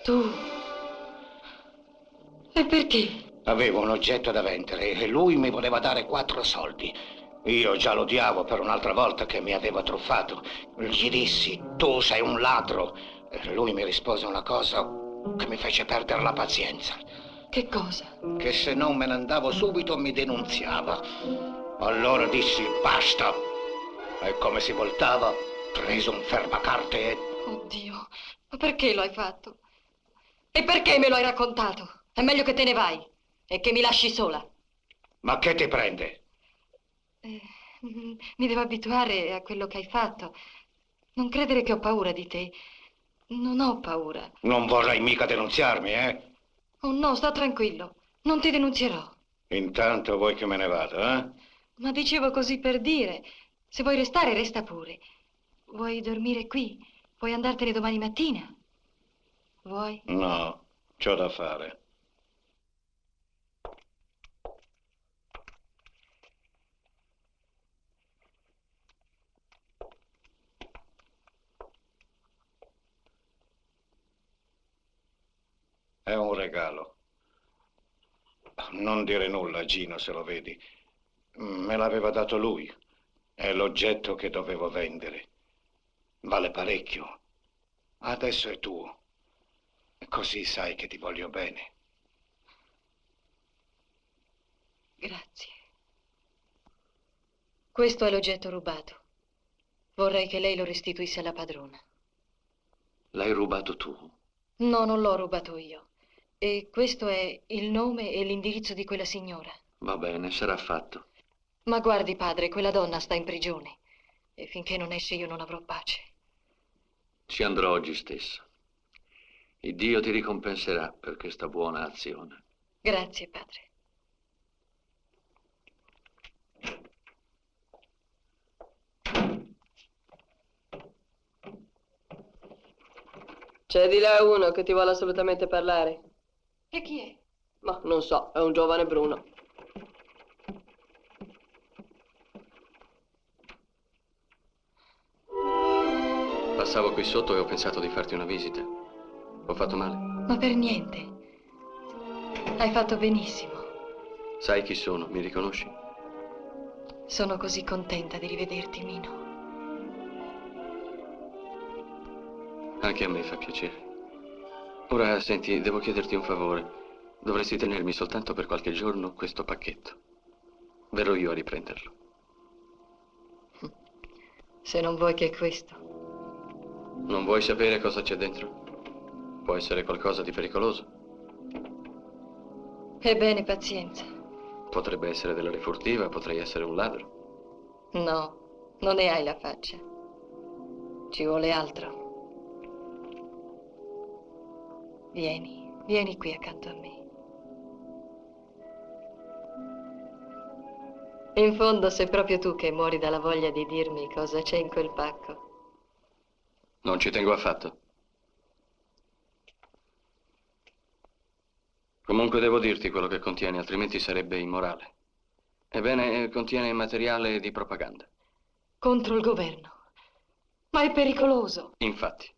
Tu? E perché? Avevo un oggetto da vendere e lui mi voleva dare 4 soldi. Io già lo odiavo per un'altra volta che mi aveva truffato. Gli dissi: tu sei un ladro. E lui mi rispose una cosa che mi fece perdere la pazienza. Che cosa? Che se non me ne andavo subito mi denunziava. Allora dissi: basta. E come si voltava, prese un fermacarte e... Oddio, ma perché lo hai fatto? E perché me lo hai raccontato? È meglio che te ne vai e che mi lasci sola. Ma che ti prende? Mi devo abituare a quello che hai fatto. Non credere che ho paura di te. Non ho paura. Non vorrai mica denunziarmi, eh? Oh no, sta tranquillo. Non ti denunzierò. Intanto vuoi che me ne vada, eh? Ma dicevo così per dire. Se vuoi restare, resta pure. Vuoi dormire qui? Puoi andartene domani mattina? Vuoi? No, c'ho da fare. È un regalo. Non dire nulla a Gino se lo vedi. Me l'aveva dato lui. È l'oggetto che dovevo vendere. Vale parecchio. Adesso è tuo. Così sai che ti voglio bene. Grazie. Questo è l'oggetto rubato. Vorrei che lei lo restituisse alla padrona. L'hai rubato tu? No, non l'ho rubato io. E questo è il nome e l'indirizzo di quella signora. Va bene, sarà fatto. Ma guardi, padre, quella donna sta in prigione. E finché non esce io non avrò pace. Ci andrò oggi stesso. Il Dio ti ricompenserà per questa buona azione. Grazie, padre. C'è di là uno che ti vuole assolutamente parlare. E chi è? Ma non so, è un giovane Bruno. Passavo qui sotto e ho pensato di farti una visita. Ho fatto male? Ma per niente. Hai fatto benissimo. Sai chi sono? Mi riconosci? Sono così contenta di rivederti, Mino. Anche a me fa piacere. Ora, senti, devo chiederti un favore. Dovresti tenermi soltanto per qualche giorno questo pacchetto. Verrò io a riprenderlo. Se non vuoi che questo. Non vuoi sapere cosa c'è dentro? Può essere qualcosa di pericoloso. Ebbene, pazienza. Potrebbe essere della refurtiva, potrei essere un ladro. No, non ne hai la faccia. Ci vuole altro. Vieni qui accanto a me. In fondo sei proprio tu che muori dalla voglia di dirmi cosa c'è in quel pacco. Non ci tengo affatto. Comunque devo dirti quello che contiene, altrimenti sarebbe immorale. Ebbene, contiene materiale di propaganda. Contro il governo. Ma è pericoloso. Infatti.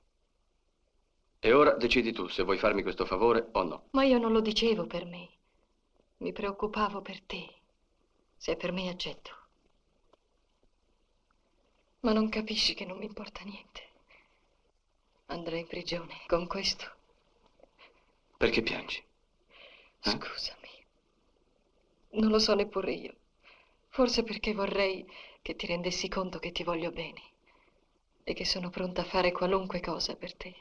E ora decidi tu se vuoi farmi questo favore o no. Ma io non lo dicevo per me. Mi preoccupavo per te. Se è per me, accetto. Ma non capisci che non mi importa niente. Andrei in prigione con questo. Perché piangi? Scusami. Non lo so neppure io. Forse perché vorrei che ti rendessi conto che ti voglio bene e che sono pronta a fare qualunque cosa per te.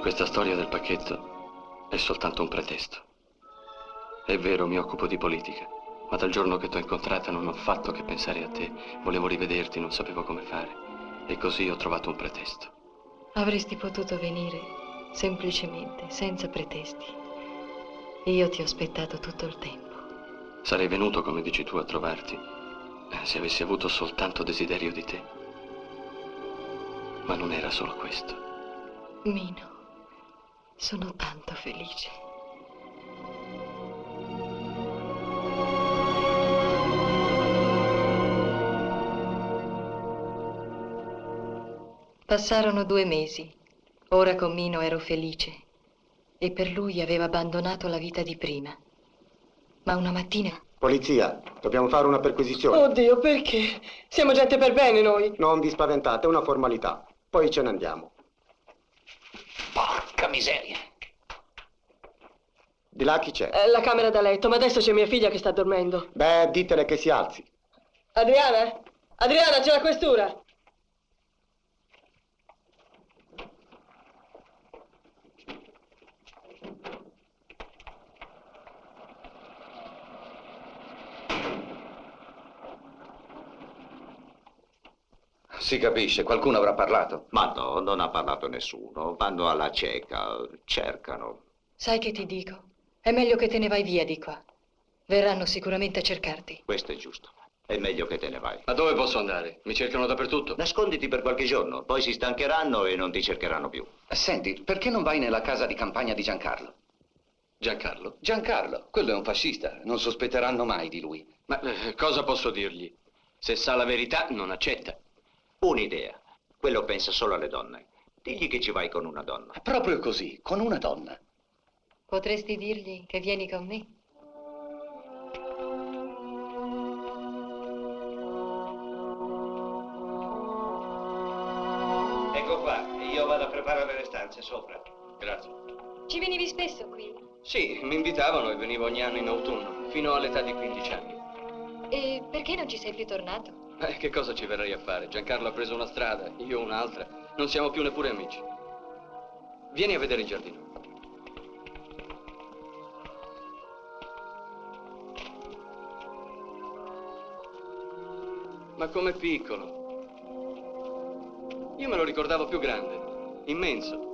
Questa storia del pacchetto è soltanto un pretesto. È vero, mi occupo di politica, ma dal giorno che t'ho incontrata non ho fatto che pensare a te. Volevo rivederti, non sapevo come fare. E così ho trovato un pretesto. Avresti potuto venire semplicemente, senza pretesti. Io ti ho aspettato tutto il tempo. Sarei venuto, come dici tu, a trovarti, se avessi avuto soltanto desiderio di te. Ma non era solo questo. Mino, sono tanto felice. Passarono 2 mesi. Ora con Mino ero felice. E per lui avevo abbandonato la vita di prima. Ma una mattina... Polizia, dobbiamo fare una perquisizione. Oddio, perché? Siamo gente per bene noi. Non vi spaventate, è una formalità. Poi ce ne andiamo. Porca miseria. Di là chi c'è? È la camera da letto, ma adesso c'è mia figlia che sta dormendo. Beh, ditele che si alzi. Adriana? Adriana, c'è la questura. Si capisce, qualcuno avrà parlato. Ma no, non ha parlato nessuno. Vanno alla cieca, cercano. Sai che ti dico? È meglio che te ne vai via di qua. Verranno sicuramente a cercarti. Questo è giusto. È meglio che te ne vai. Ma dove posso andare? Mi cercano dappertutto. Nasconditi per qualche giorno, poi si stancheranno e non ti cercheranno più. Senti, perché non vai nella casa di campagna di Giancarlo? Giancarlo? Giancarlo, quello è un fascista, non sospetteranno mai di lui. Ma cosa posso dirgli? Se sa la verità, non accetta. Un'idea. Quello pensa solo alle donne. Digli che ci vai con una donna. Proprio così, con una donna. Potresti dirgli che vieni con me? stanze sopra. Grazie. Ci venivi spesso qui? Sì, mi invitavano e venivo ogni anno in autunno, fino all'età di 15 anni. E perché non ci sei più tornato? Che cosa ci verrei a fare? Giancarlo ha preso una strada, io un'altra. Non siamo più neppure amici. Vieni a vedere il giardino. Ma com'è piccolo. Io me lo ricordavo più grande, immenso.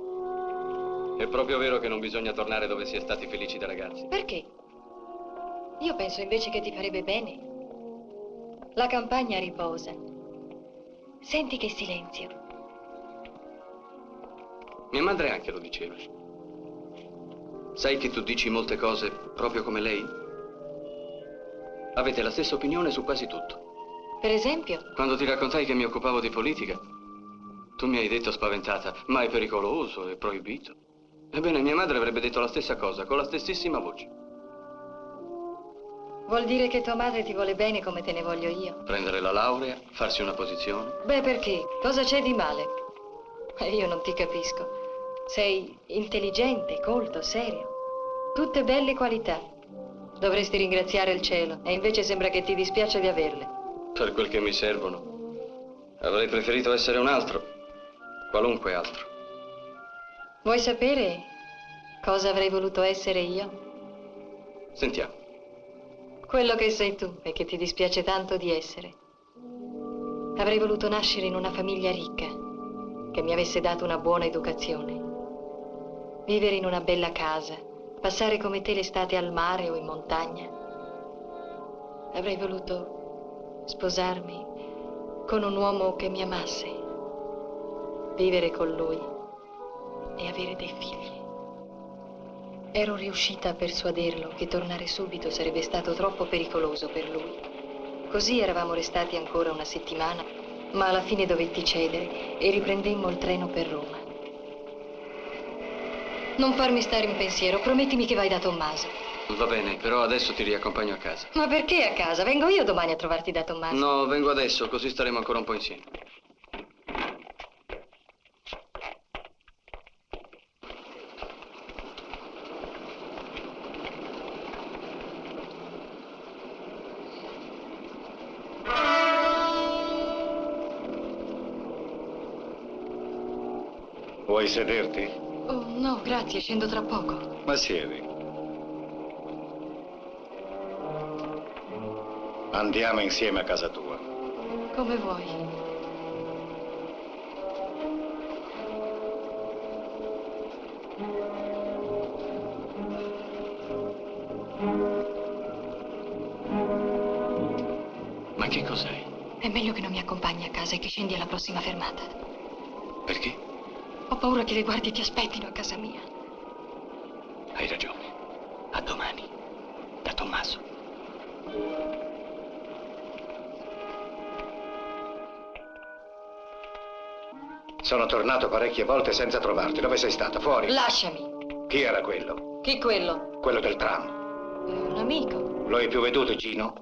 È proprio vero che non bisogna tornare dove si è stati felici da ragazzi. Perché? Io penso invece che ti farebbe bene. La campagna riposa. Senti che silenzio. Mia madre anche lo diceva. Sai che tu dici molte cose proprio come lei? Avete la stessa opinione su quasi tutto. Per esempio? Quando ti raccontai che mi occupavo di politica, tu mi hai detto spaventata, ma è pericoloso, è proibito. Ebbene, mia madre avrebbe detto la stessa cosa, con la stessissima voce. Vuol dire che tua madre ti vuole bene come te ne voglio io? Prendere la laurea, farsi una posizione. Beh, perché? Cosa c'è di male? Io non ti capisco. Sei intelligente, colto, serio. Tutte belle qualità. Dovresti ringraziare il cielo, e invece sembra che ti dispiace di averle. Per quel che mi servono. Avrei preferito essere un altro. Qualunque altro. Vuoi sapere cosa avrei voluto essere io? Sentiamo. Quello che sei tu e che ti dispiace tanto di essere. Avrei voluto nascere in una famiglia ricca, che mi avesse dato una buona educazione. Vivere in una bella casa, passare come te l'estate al mare o in montagna. Avrei voluto sposarmi con un uomo che mi amasse, vivere con lui e avere dei figli. Ero riuscita a persuaderlo che tornare subito sarebbe stato troppo pericoloso per lui. Così eravamo restati ancora una settimana, ma alla fine dovetti cedere e riprendemmo il treno per Roma. Non farmi stare in pensiero, promettimi che vai da Tommaso. Va bene, però adesso ti riaccompagno a casa. Ma perché a casa? Vengo io domani a trovarti da Tommaso. No, vengo adesso, così staremo ancora un po' insieme. Vuoi sederti? Oh, no, grazie, scendo tra poco. Ma siedi. Andiamo insieme a casa tua. Come vuoi. Ma che cos'hai? È meglio che non mi accompagni a casa e che scendi alla prossima fermata. Perché? Ho paura che le guardie ti aspettino a casa mia. Hai ragione. A domani. Da Tommaso. Sono tornato parecchie volte senza trovarti. Dove sei stata? Fuori? Lasciami. Chi era quello? Chi quello? Quello del tram. È un amico. Lo hai più veduto, Gino?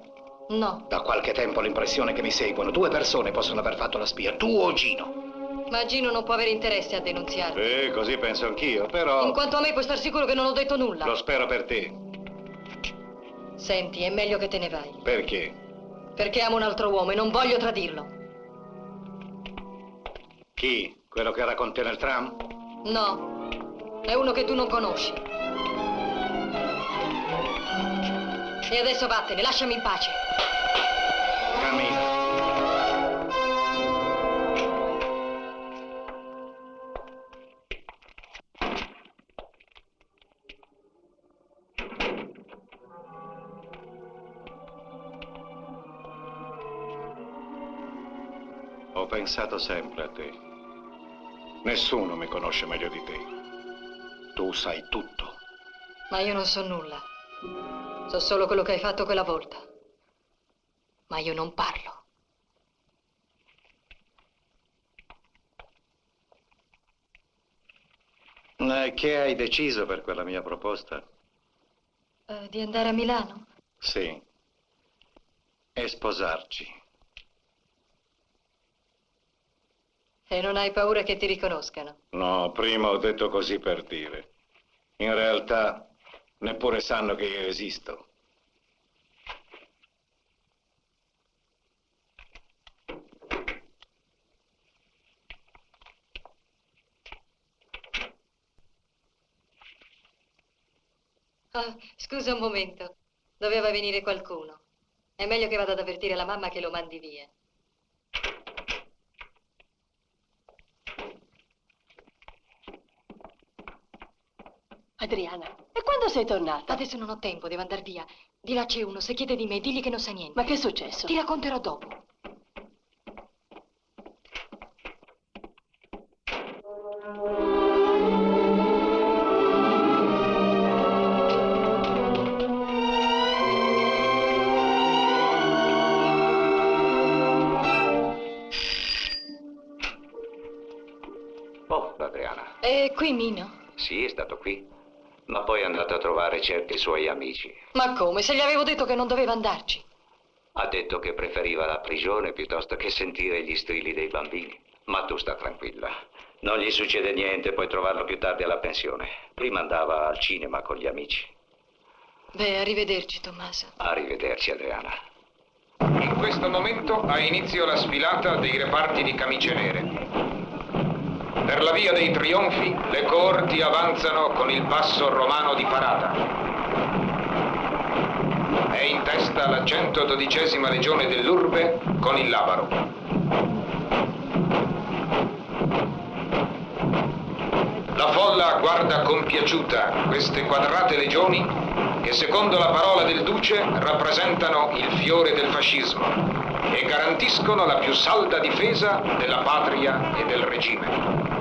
No. Da qualche tempo ho l'impressione che mi seguono. 2 persone possono aver fatto la spia, tu o Gino. Ma Gino non può avere interesse a denunziarmi. Così penso anch'io, però... In quanto a me puoi star sicuro che non ho detto nulla. Lo spero per te. Senti, è meglio che te ne vai. Perché? Perché amo un altro uomo e non voglio tradirlo. Chi? Quello che era con te nel tram? No, è uno che tu non conosci. E adesso vattene, lasciami in pace. Cammina. Ho pensato sempre a te. Nessuno mi conosce meglio di te. Tu sai tutto. Ma io non so nulla. So solo quello che hai fatto quella volta. Ma io non parlo. Che hai deciso per quella mia proposta? Di andare a Milano? Sì. E sposarci. E non hai paura che ti riconoscano? No, prima ho detto così per dire. In realtà neppure sanno che io esisto. Ah, scusa un momento. Doveva venire qualcuno. È meglio che vada ad avvertire la mamma che lo mandi via. Adriana, e quando sei tornata? Adesso non ho tempo, devo andare via. Di là c'è uno, se chiede di me, digli che non sa niente. Ma che è successo? Ti racconterò dopo. Oh, Adriana. È qui Mino? Sì, è stato qui. Ma poi è andato a trovare certi suoi amici. Ma come? Se gli avevo detto che non doveva andarci. Ha detto che preferiva la prigione piuttosto che sentire gli strilli dei bambini. Ma tu sta tranquilla. Non gli succede niente, puoi trovarlo più tardi alla pensione. Prima andava al cinema con gli amici. Beh, arrivederci, Tommaso. Arrivederci, Adriana. In questo momento ha inizio la sfilata dei reparti di camicie nere. Per la via dei trionfi le coorti avanzano con il passo romano di parata. È in testa la 112ª legione dell'Urbe con il Labaro. La folla guarda compiaciuta queste quadrate legioni che, secondo la parola del Duce, rappresentano il fiore del fascismo e garantiscono la più salda difesa della patria e del regime.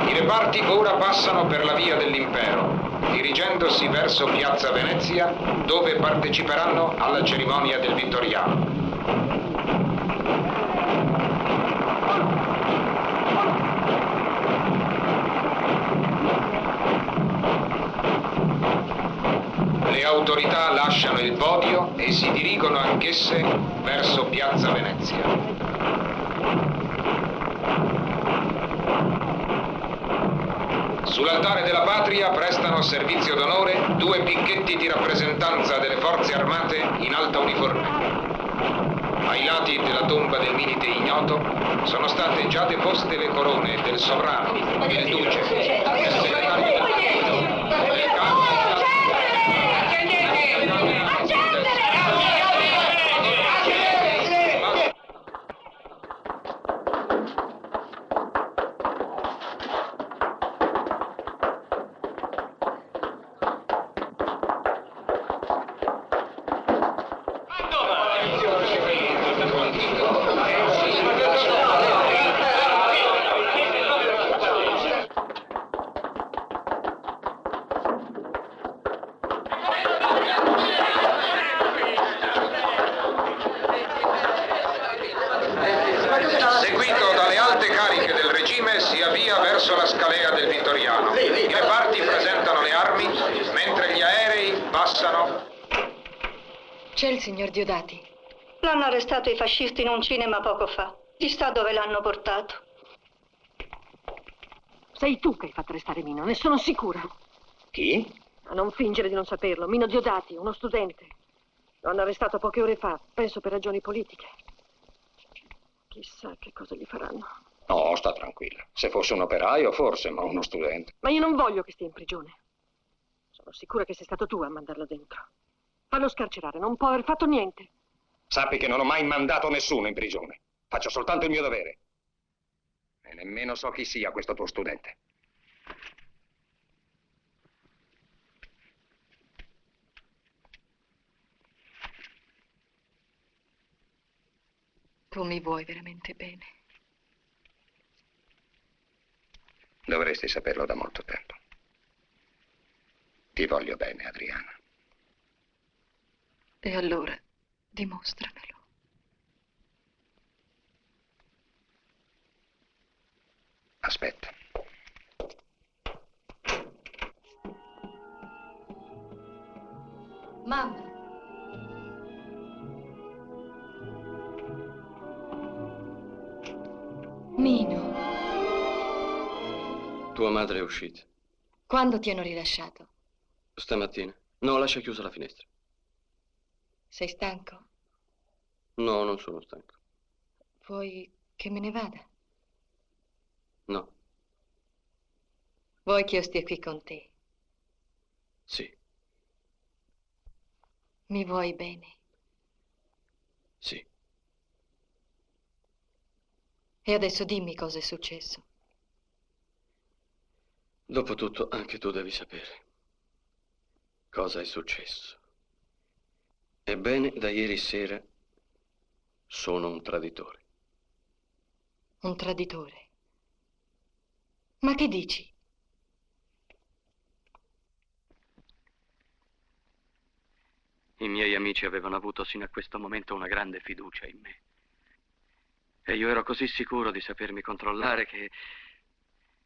I reparti ora passano per la via dell'Impero, dirigendosi verso Piazza Venezia, dove parteciperanno alla cerimonia del Vittoriano. Le autorità lasciano il podio e si dirigono anch'esse verso Piazza Venezia. Sull'altare della patria prestano servizio d'onore 2 picchetti di rappresentanza delle forze armate in alta uniforme. Ai lati della tomba del milite ignoto sono state già deposte le corone del sovrano, del duce, del segretario del partito, delle camere. Seguito dalle alte cariche del regime, si avvia verso la scalea del Vittoriano. I reparti presentano le armi, mentre gli aerei passano. C'è il signor Diodati? L'hanno arrestato i fascisti in un cinema poco fa. Chissà dove l'hanno portato. Sei tu che hai fatto arrestare Mino, ne sono sicura. Chi? A non fingere di non saperlo. Mino Diodati, uno studente. Lo hanno arrestato poche ore fa, penso per ragioni politiche. Chissà che cosa gli faranno. No, sta tranquilla. Se fosse un operaio, forse, ma uno studente. Ma io non voglio che stia in prigione. Sono sicura che sei stato tu a mandarlo dentro. Fallo scarcerare, non può aver fatto niente. Sappi che non ho mai mandato nessuno in prigione. Faccio soltanto il mio dovere. E nemmeno so chi sia questo tuo studente. Tu mi vuoi veramente bene. Dovresti saperlo da molto tempo. Ti voglio bene, Adriana. E allora, dimostramelo. Aspetta. Mamma. Mino, Tua madre è uscita. quando ti hanno rilasciato? Stamattina. No, lascia chiusa la finestra. Sei stanco? No, non sono stanco. Vuoi che me ne vada? No. Vuoi che io stia qui con te? Sì. Mi vuoi bene? Sì. E adesso dimmi cosa è successo. Dopotutto, anche tu devi sapere cosa è successo. Ebbene, da ieri sera sono un traditore. Un traditore? Ma che dici? I miei amici avevano avuto sino a questo momento una grande fiducia in me. E io ero così sicuro di sapermi controllare che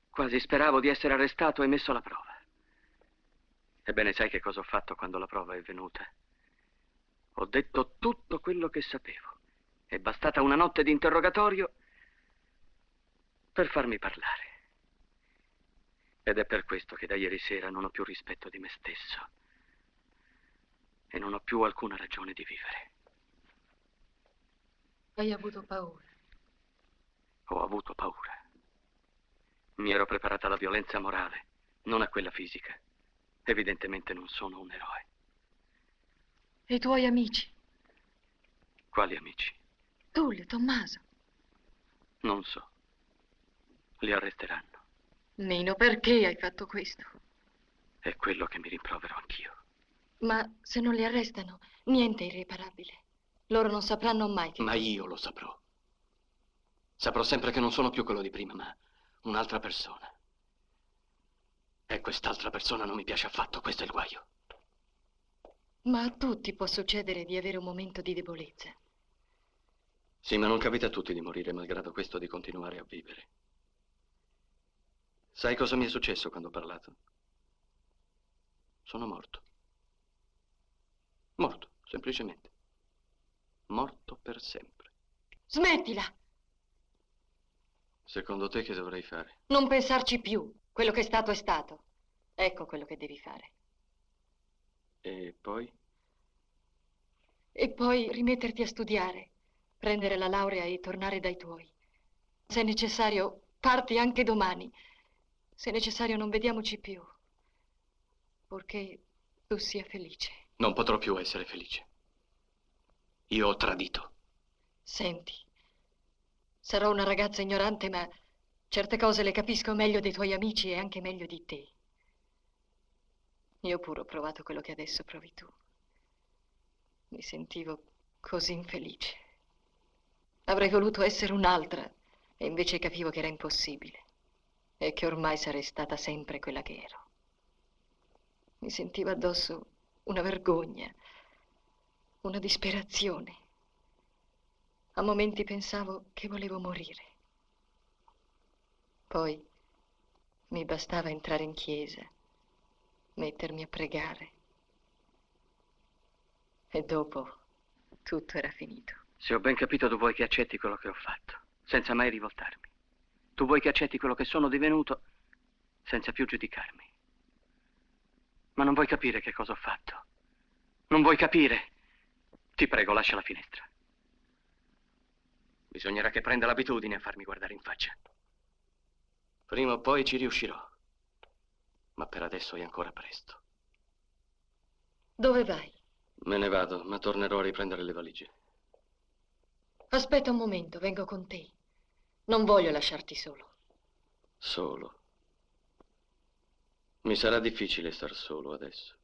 quasi speravo di essere arrestato e messo alla prova. Ebbene, sai che cosa ho fatto quando la prova è venuta? Ho detto tutto quello che sapevo. È bastata una notte di interrogatorio per farmi parlare. Ed è per questo che da ieri sera non ho più rispetto di me stesso. E non ho più alcuna ragione di vivere. Hai avuto paura? Ho avuto paura. Mi ero preparata alla violenza morale, non a quella fisica. Evidentemente non sono un eroe. E i tuoi amici? Quali amici? Tullio, Tommaso. Non so. Li arresteranno. Mino, perché hai fatto questo? È quello che mi rimprovero anch'io. Ma se non li arrestano, niente è irreparabile. Loro non sapranno mai che... Ma io lo saprò. Saprò sempre che non sono più quello di prima, ma un'altra persona. E quest'altra persona non mi piace affatto, questo è il guaio. Ma a tutti può succedere di avere un momento di debolezza. Sì, ma non capita a tutti di morire, malgrado questo di continuare a vivere. Sai cosa mi è successo quando ho parlato? Sono morto. Morto, semplicemente. Morto per sempre. Smettila! Secondo te che dovrei fare? Non pensarci più. Quello che è stato è stato. Ecco quello che devi fare. E poi? E poi rimetterti a studiare, prendere la laurea e tornare dai tuoi. Se è necessario, parti anche domani. Se è necessario, non vediamoci più. Purché tu sia felice. Non potrò più essere felice. Io ho tradito. Senti, sarò una ragazza ignorante, ma certe cose le capisco meglio dei tuoi amici e anche meglio di te. Io pure ho provato quello che adesso provi tu. Mi sentivo così infelice. Avrei voluto essere un'altra e invece capivo che era impossibile e che ormai sarei stata sempre quella che ero. Mi sentivo addosso una vergogna, una disperazione. A momenti pensavo che volevo morire. Poi mi bastava entrare in chiesa, mettermi a pregare. E dopo tutto era finito. Se ho ben capito, tu vuoi che accetti quello che ho fatto, senza mai rivoltarmi. Tu vuoi che accetti quello che sono divenuto, senza più giudicarmi. Ma non vuoi capire che cosa ho fatto. Non vuoi capire. Ti prego, lascia la finestra. Bisognerà che prenda l'abitudine a farmi guardare in faccia. Prima o poi ci riuscirò. Ma per adesso è ancora presto. Dove vai? Me ne vado, ma tornerò a riprendere le valigie. Aspetta un momento, vengo con te. Non voglio lasciarti solo. Solo. Mi sarà difficile star solo adesso.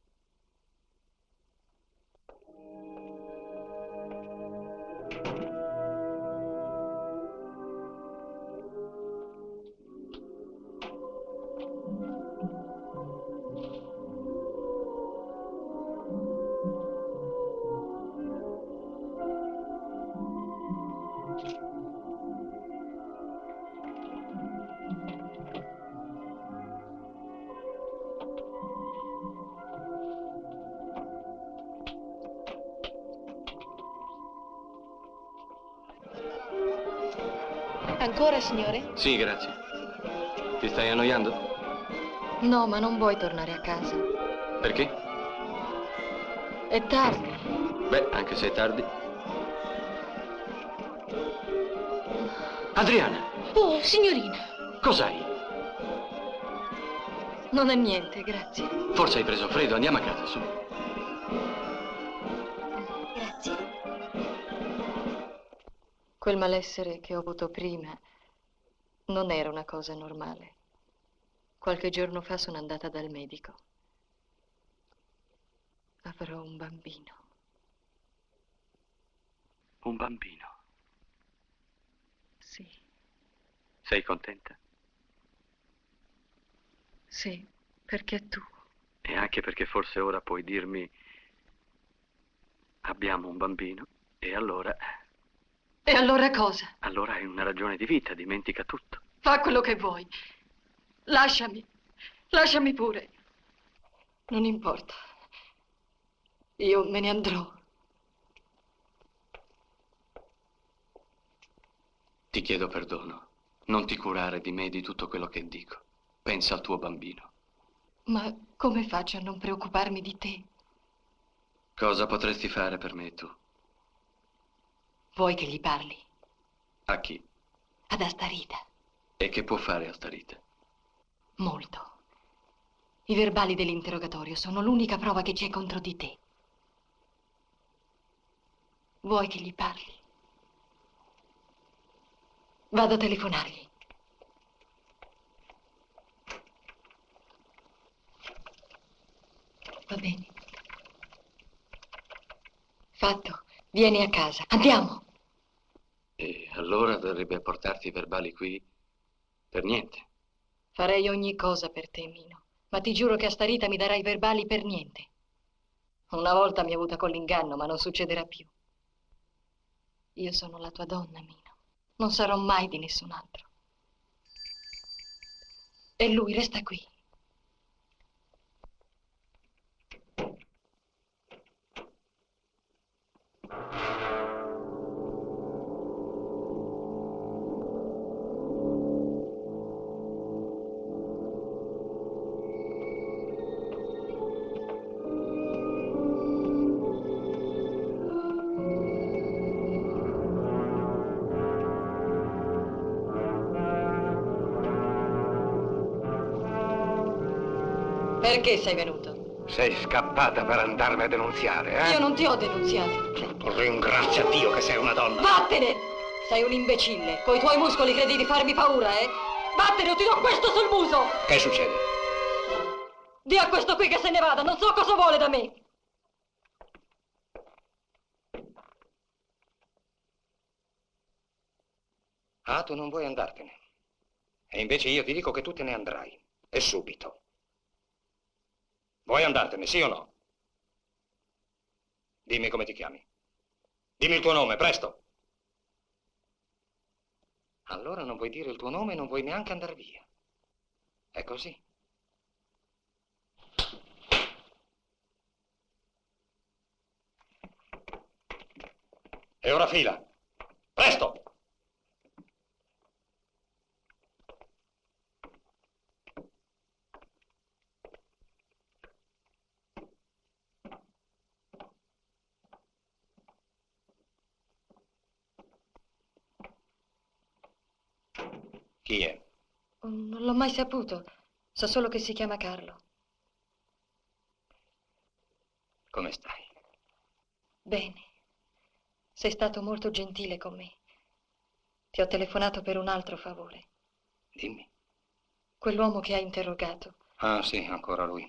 Ancora, signore? Sì, grazie. Ti stai annoiando? No, ma non vuoi tornare a casa. Perché? È tardi. Beh, anche se è tardi. Adriana! Oh, signorina. Cos'hai? Non è niente, grazie. Forse hai preso freddo, andiamo a casa, su. Grazie. Quel malessere che ho avuto prima non era una cosa normale. Qualche giorno fa sono andata dal medico. Avrò un bambino. Un bambino? Sì, Sei contenta? sì, perché è tuo. E anche perché forse ora puoi dirmi abbiamo un bambino e allora... E allora cosa? Allora hai una ragione di vita, dimentica tutto. Fa quello che vuoi. Lasciami. Lasciami pure. Non importa. Io me ne andrò. Ti chiedo perdono. Non ti curare di me e di tutto quello che dico. Pensa al tuo bambino. Ma come faccio a non preoccuparmi di te? Cosa potresti fare per me tu? Vuoi che gli parli? A chi? Ad Astarita. E che può fare Astarita? Molto. I verbali dell'interrogatorio sono l'unica prova che c'è contro di te. Vuoi che gli parli? Vado a telefonargli. Va bene. Fatto. Vieni a casa. Andiamo. E allora dovrebbe portarti i verbali qui per niente. Farei ogni cosa per te, Mino. Ma ti giuro che Astarita mi darà i verbali per niente. Una volta mi ha avuta con l'inganno, ma non succederà più. Io sono la tua donna, Mino. Non sarò mai di nessun altro. E lui resta qui. Perché sei venuto? Sei scappata per andarmi a denunziare, eh? Io non ti ho denunziato. Ringrazia Dio che sei una donna. Vattene! Sei un imbecille. Coi tuoi muscoli credi di farmi paura, eh? Vattene o ti do questo sul muso! Che succede? Dì a questo qui che se ne vada, non so cosa vuole da me. Ah, tu non vuoi andartene. E invece io ti dico che tu te ne andrai. E subito. Vuoi andartene, sì o no? Dimmi come ti chiami. Dimmi il tuo nome, presto. Allora non vuoi dire il tuo nome e non vuoi neanche andare via. È così. E ora fila. Presto! Chi è? Non l'ho mai saputo. So solo che si chiama Carlo. Come stai? Bene. Sei stato molto gentile con me. Ti ho telefonato per un altro favore. Dimmi. Quell'uomo che hai interrogato. Ah, sì, ancora lui.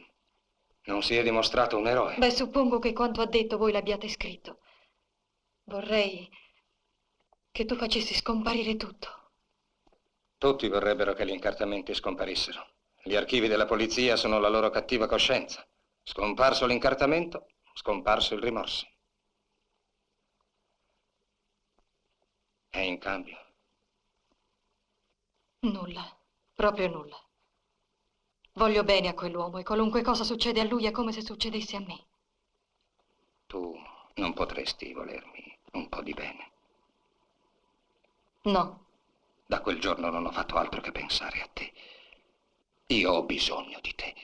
Non si è dimostrato un eroe. Beh, suppongo che quanto ha detto voi l'abbiate scritto. Vorrei che tu facessi scomparire tutto. Tutti vorrebbero che gli incartamenti scomparissero. Gli archivi della polizia sono la loro cattiva coscienza. Scomparso l'incartamento, scomparso il rimorso. E in cambio? Nulla, proprio nulla. Voglio bene a quell'uomo e qualunque cosa succede a lui è come se succedesse a me. Tu non potresti volermi un po' di bene. No, Da quel giorno non ho fatto altro che pensare a te. Io ho bisogno di te.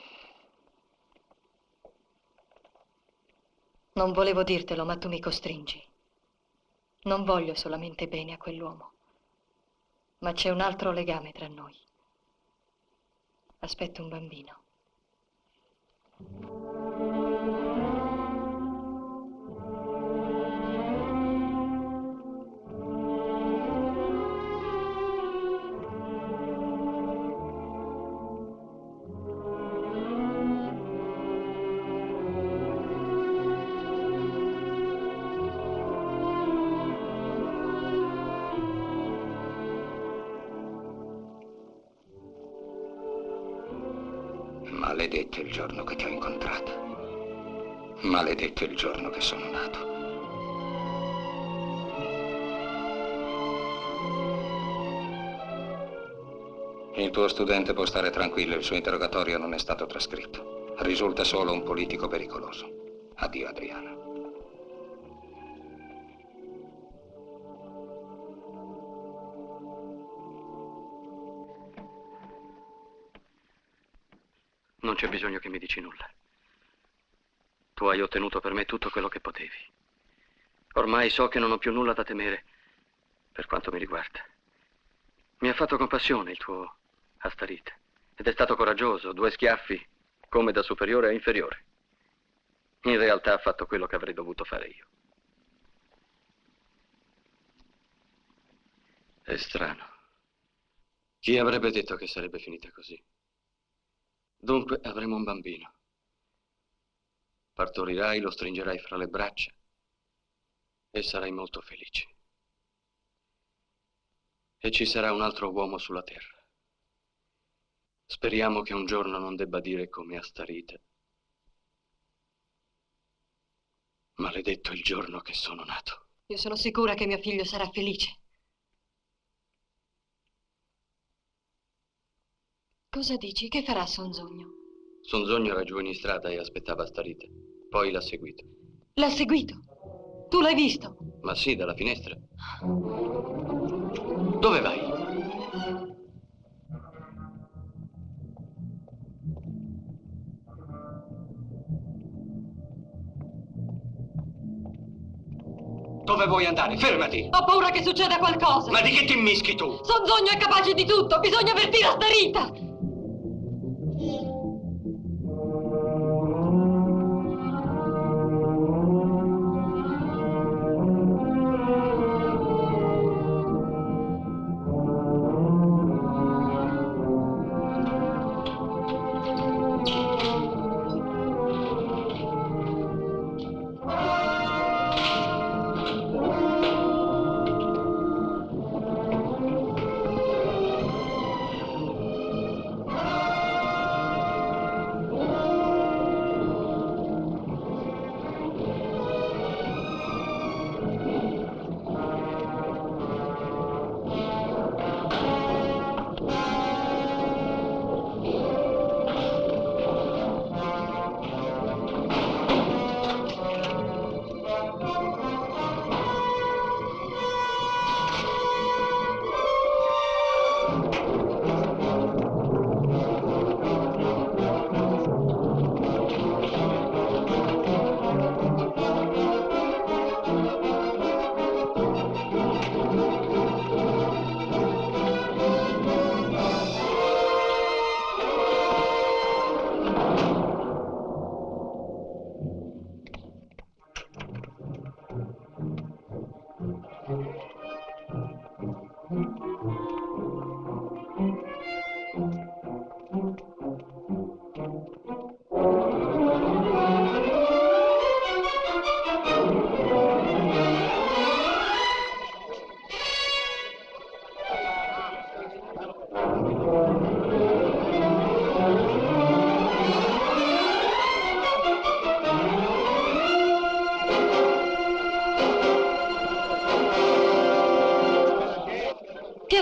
Non volevo dirtelo, ma tu mi costringi. Non voglio solamente bene a quell'uomo, ma c'è un altro legame tra noi. Aspetto un bambino. Maledetto il giorno che ti ho incontrata. Maledetto il giorno che sono nato. Il tuo studente può stare tranquillo, il suo interrogatorio non è stato trascritto. Risulta solo un politico pericoloso. Addio, Adriana. Non c'è bisogno che mi dici nulla. Tu hai ottenuto per me tutto quello che potevi. Ormai so che non ho più nulla da temere per quanto mi riguarda. Mi ha fatto compassione il tuo Astarite ed è stato coraggioso, 2 schiaffi come da superiore a inferiore. In realtà ha fatto quello che avrei dovuto fare io. È strano. Chi avrebbe detto che sarebbe finita così? Dunque avremo un bambino. Partorirai, lo stringerai fra le braccia e sarai molto felice. E ci sarà un altro uomo sulla terra. Speriamo che un giorno non debba dire come Astarite: maledetto il giorno che sono nato. Io sono sicura che mio figlio sarà felice. Cosa dici? Che farà Sonzogno? Sonzogno era giù in strada e aspettava Astarite. Poi l'ha seguito. L'ha seguito? Tu l'hai visto? Ma sì, dalla finestra. Dove vai? Dove vuoi andare? Fermati! Ho paura che succeda qualcosa! Ma di che ti immischi tu? Sonzogno è capace di tutto! Bisogna avvertire Astarita!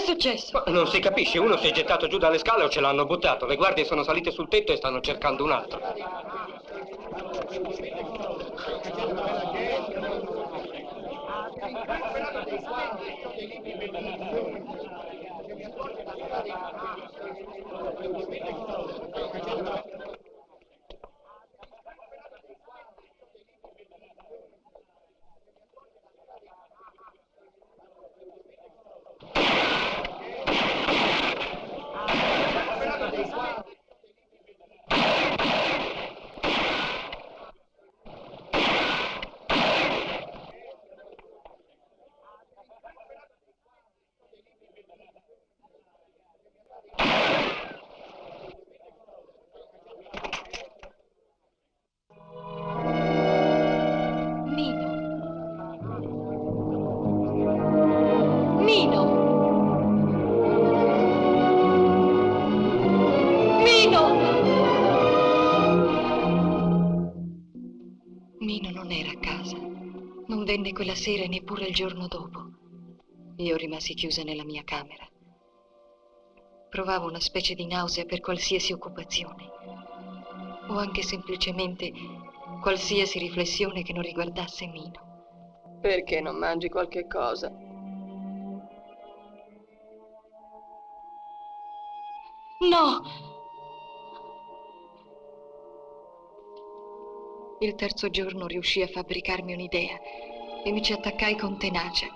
Successo? Non si capisce, uno si è gettato giù dalle scale o ce l'hanno buttato. Le guardie sono salite sul tetto e stanno cercando un altro. Mino non era a casa. Non venne quella sera e neppure il giorno dopo. Io rimasi chiusa nella mia camera. Provavo una specie di nausea per qualsiasi occupazione, o anche semplicemente qualsiasi riflessione che non riguardasse Mino. Perché non mangi qualche cosa? No! Il terzo giorno riuscii a fabbricarmi un'idea e mi ci attaccai con tenacia.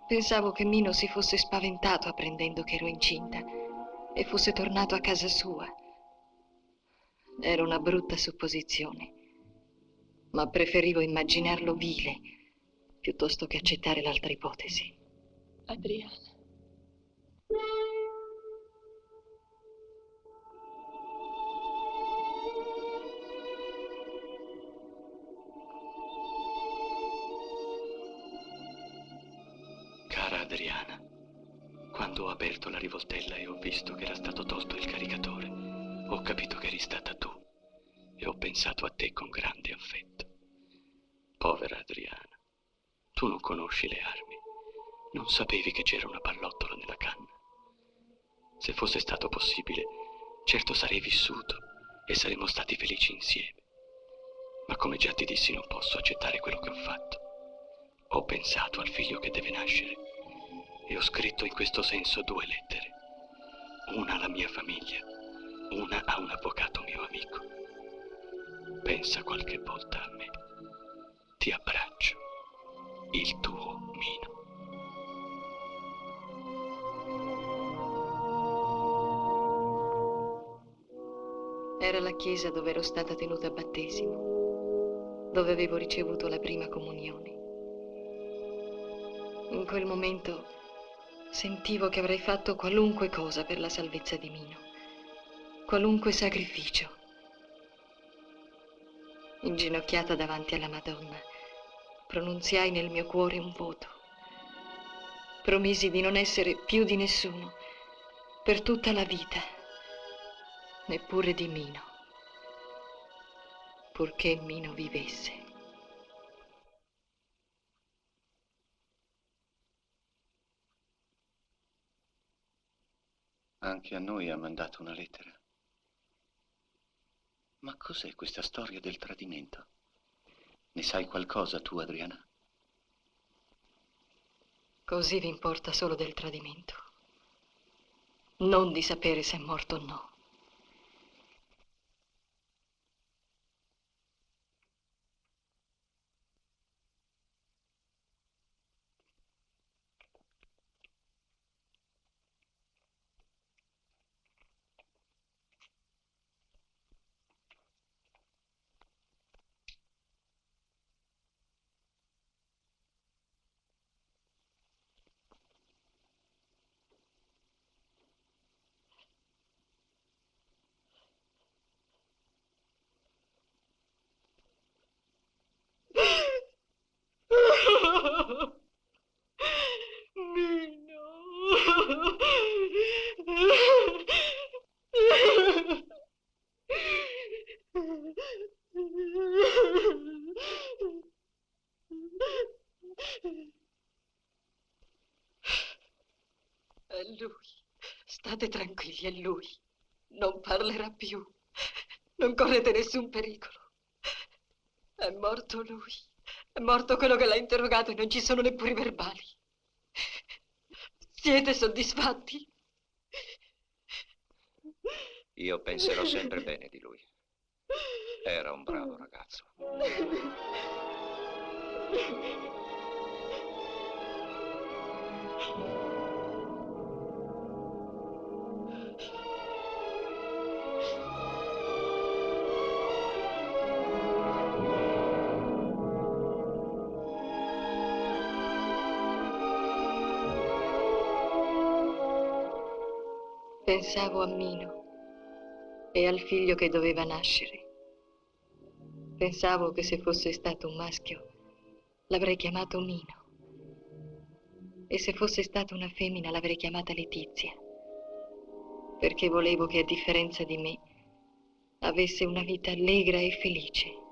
Pensavo che Mino si fosse spaventato apprendendo che ero incinta e fosse tornato a casa sua. Era una brutta supposizione, ma preferivo immaginarlo vile piuttosto che accettare l'altra ipotesi. Adriana. Cara Adriana, quando ho aperto la rivoltella e ho visto che era stato tolto il caricatore, ho capito che eri stata tu e ho pensato a te con grande affetto. Povera Adriana, tu non conosci le armi, non sapevi che c'era una pallottola nella canna. Se fosse stato possibile, certo sarei vissuto e saremmo stati felici insieme. Ma come già ti dissi, non posso accettare quello che ho fatto. Ho pensato al figlio che deve nascere e ho scritto in questo senso 2 lettere. Una alla mia famiglia, una a un avvocato mio amico. Pensa qualche volta a me. Ti abbraccio. Il tuo Mino. Era la chiesa dove ero stata tenuta a battesimo, dove avevo ricevuto la prima comunione. In quel momento sentivo che avrei fatto qualunque cosa per la salvezza di Mino, qualunque sacrificio. Inginocchiata davanti alla Madonna, pronunziai nel mio cuore un voto. Promisi di non essere più di nessuno per tutta la vita, neppure di Mino, purché Mino vivesse. Anche a noi ha mandato una lettera. Ma cos'è questa storia del tradimento? Ne sai qualcosa tu, Adriana? Così vi importa solo del tradimento, non di sapere se è morto o no. È lui. State tranquilli, è lui. Non parlerà più. Non correte nessun pericolo. È morto lui. È morto quello che l'ha interrogato e non ci sono neppure i verbali. Siete soddisfatti? Io penserò sempre bene di lui. Era un bravo ragazzo. Pensavo a Mino e al figlio che doveva nascere. Pensavo che se fosse stato un maschio l'avrei chiamato Mino e se fosse stata una femmina l'avrei chiamata Letizia, perché volevo che a differenza di me avesse una vita allegra e felice.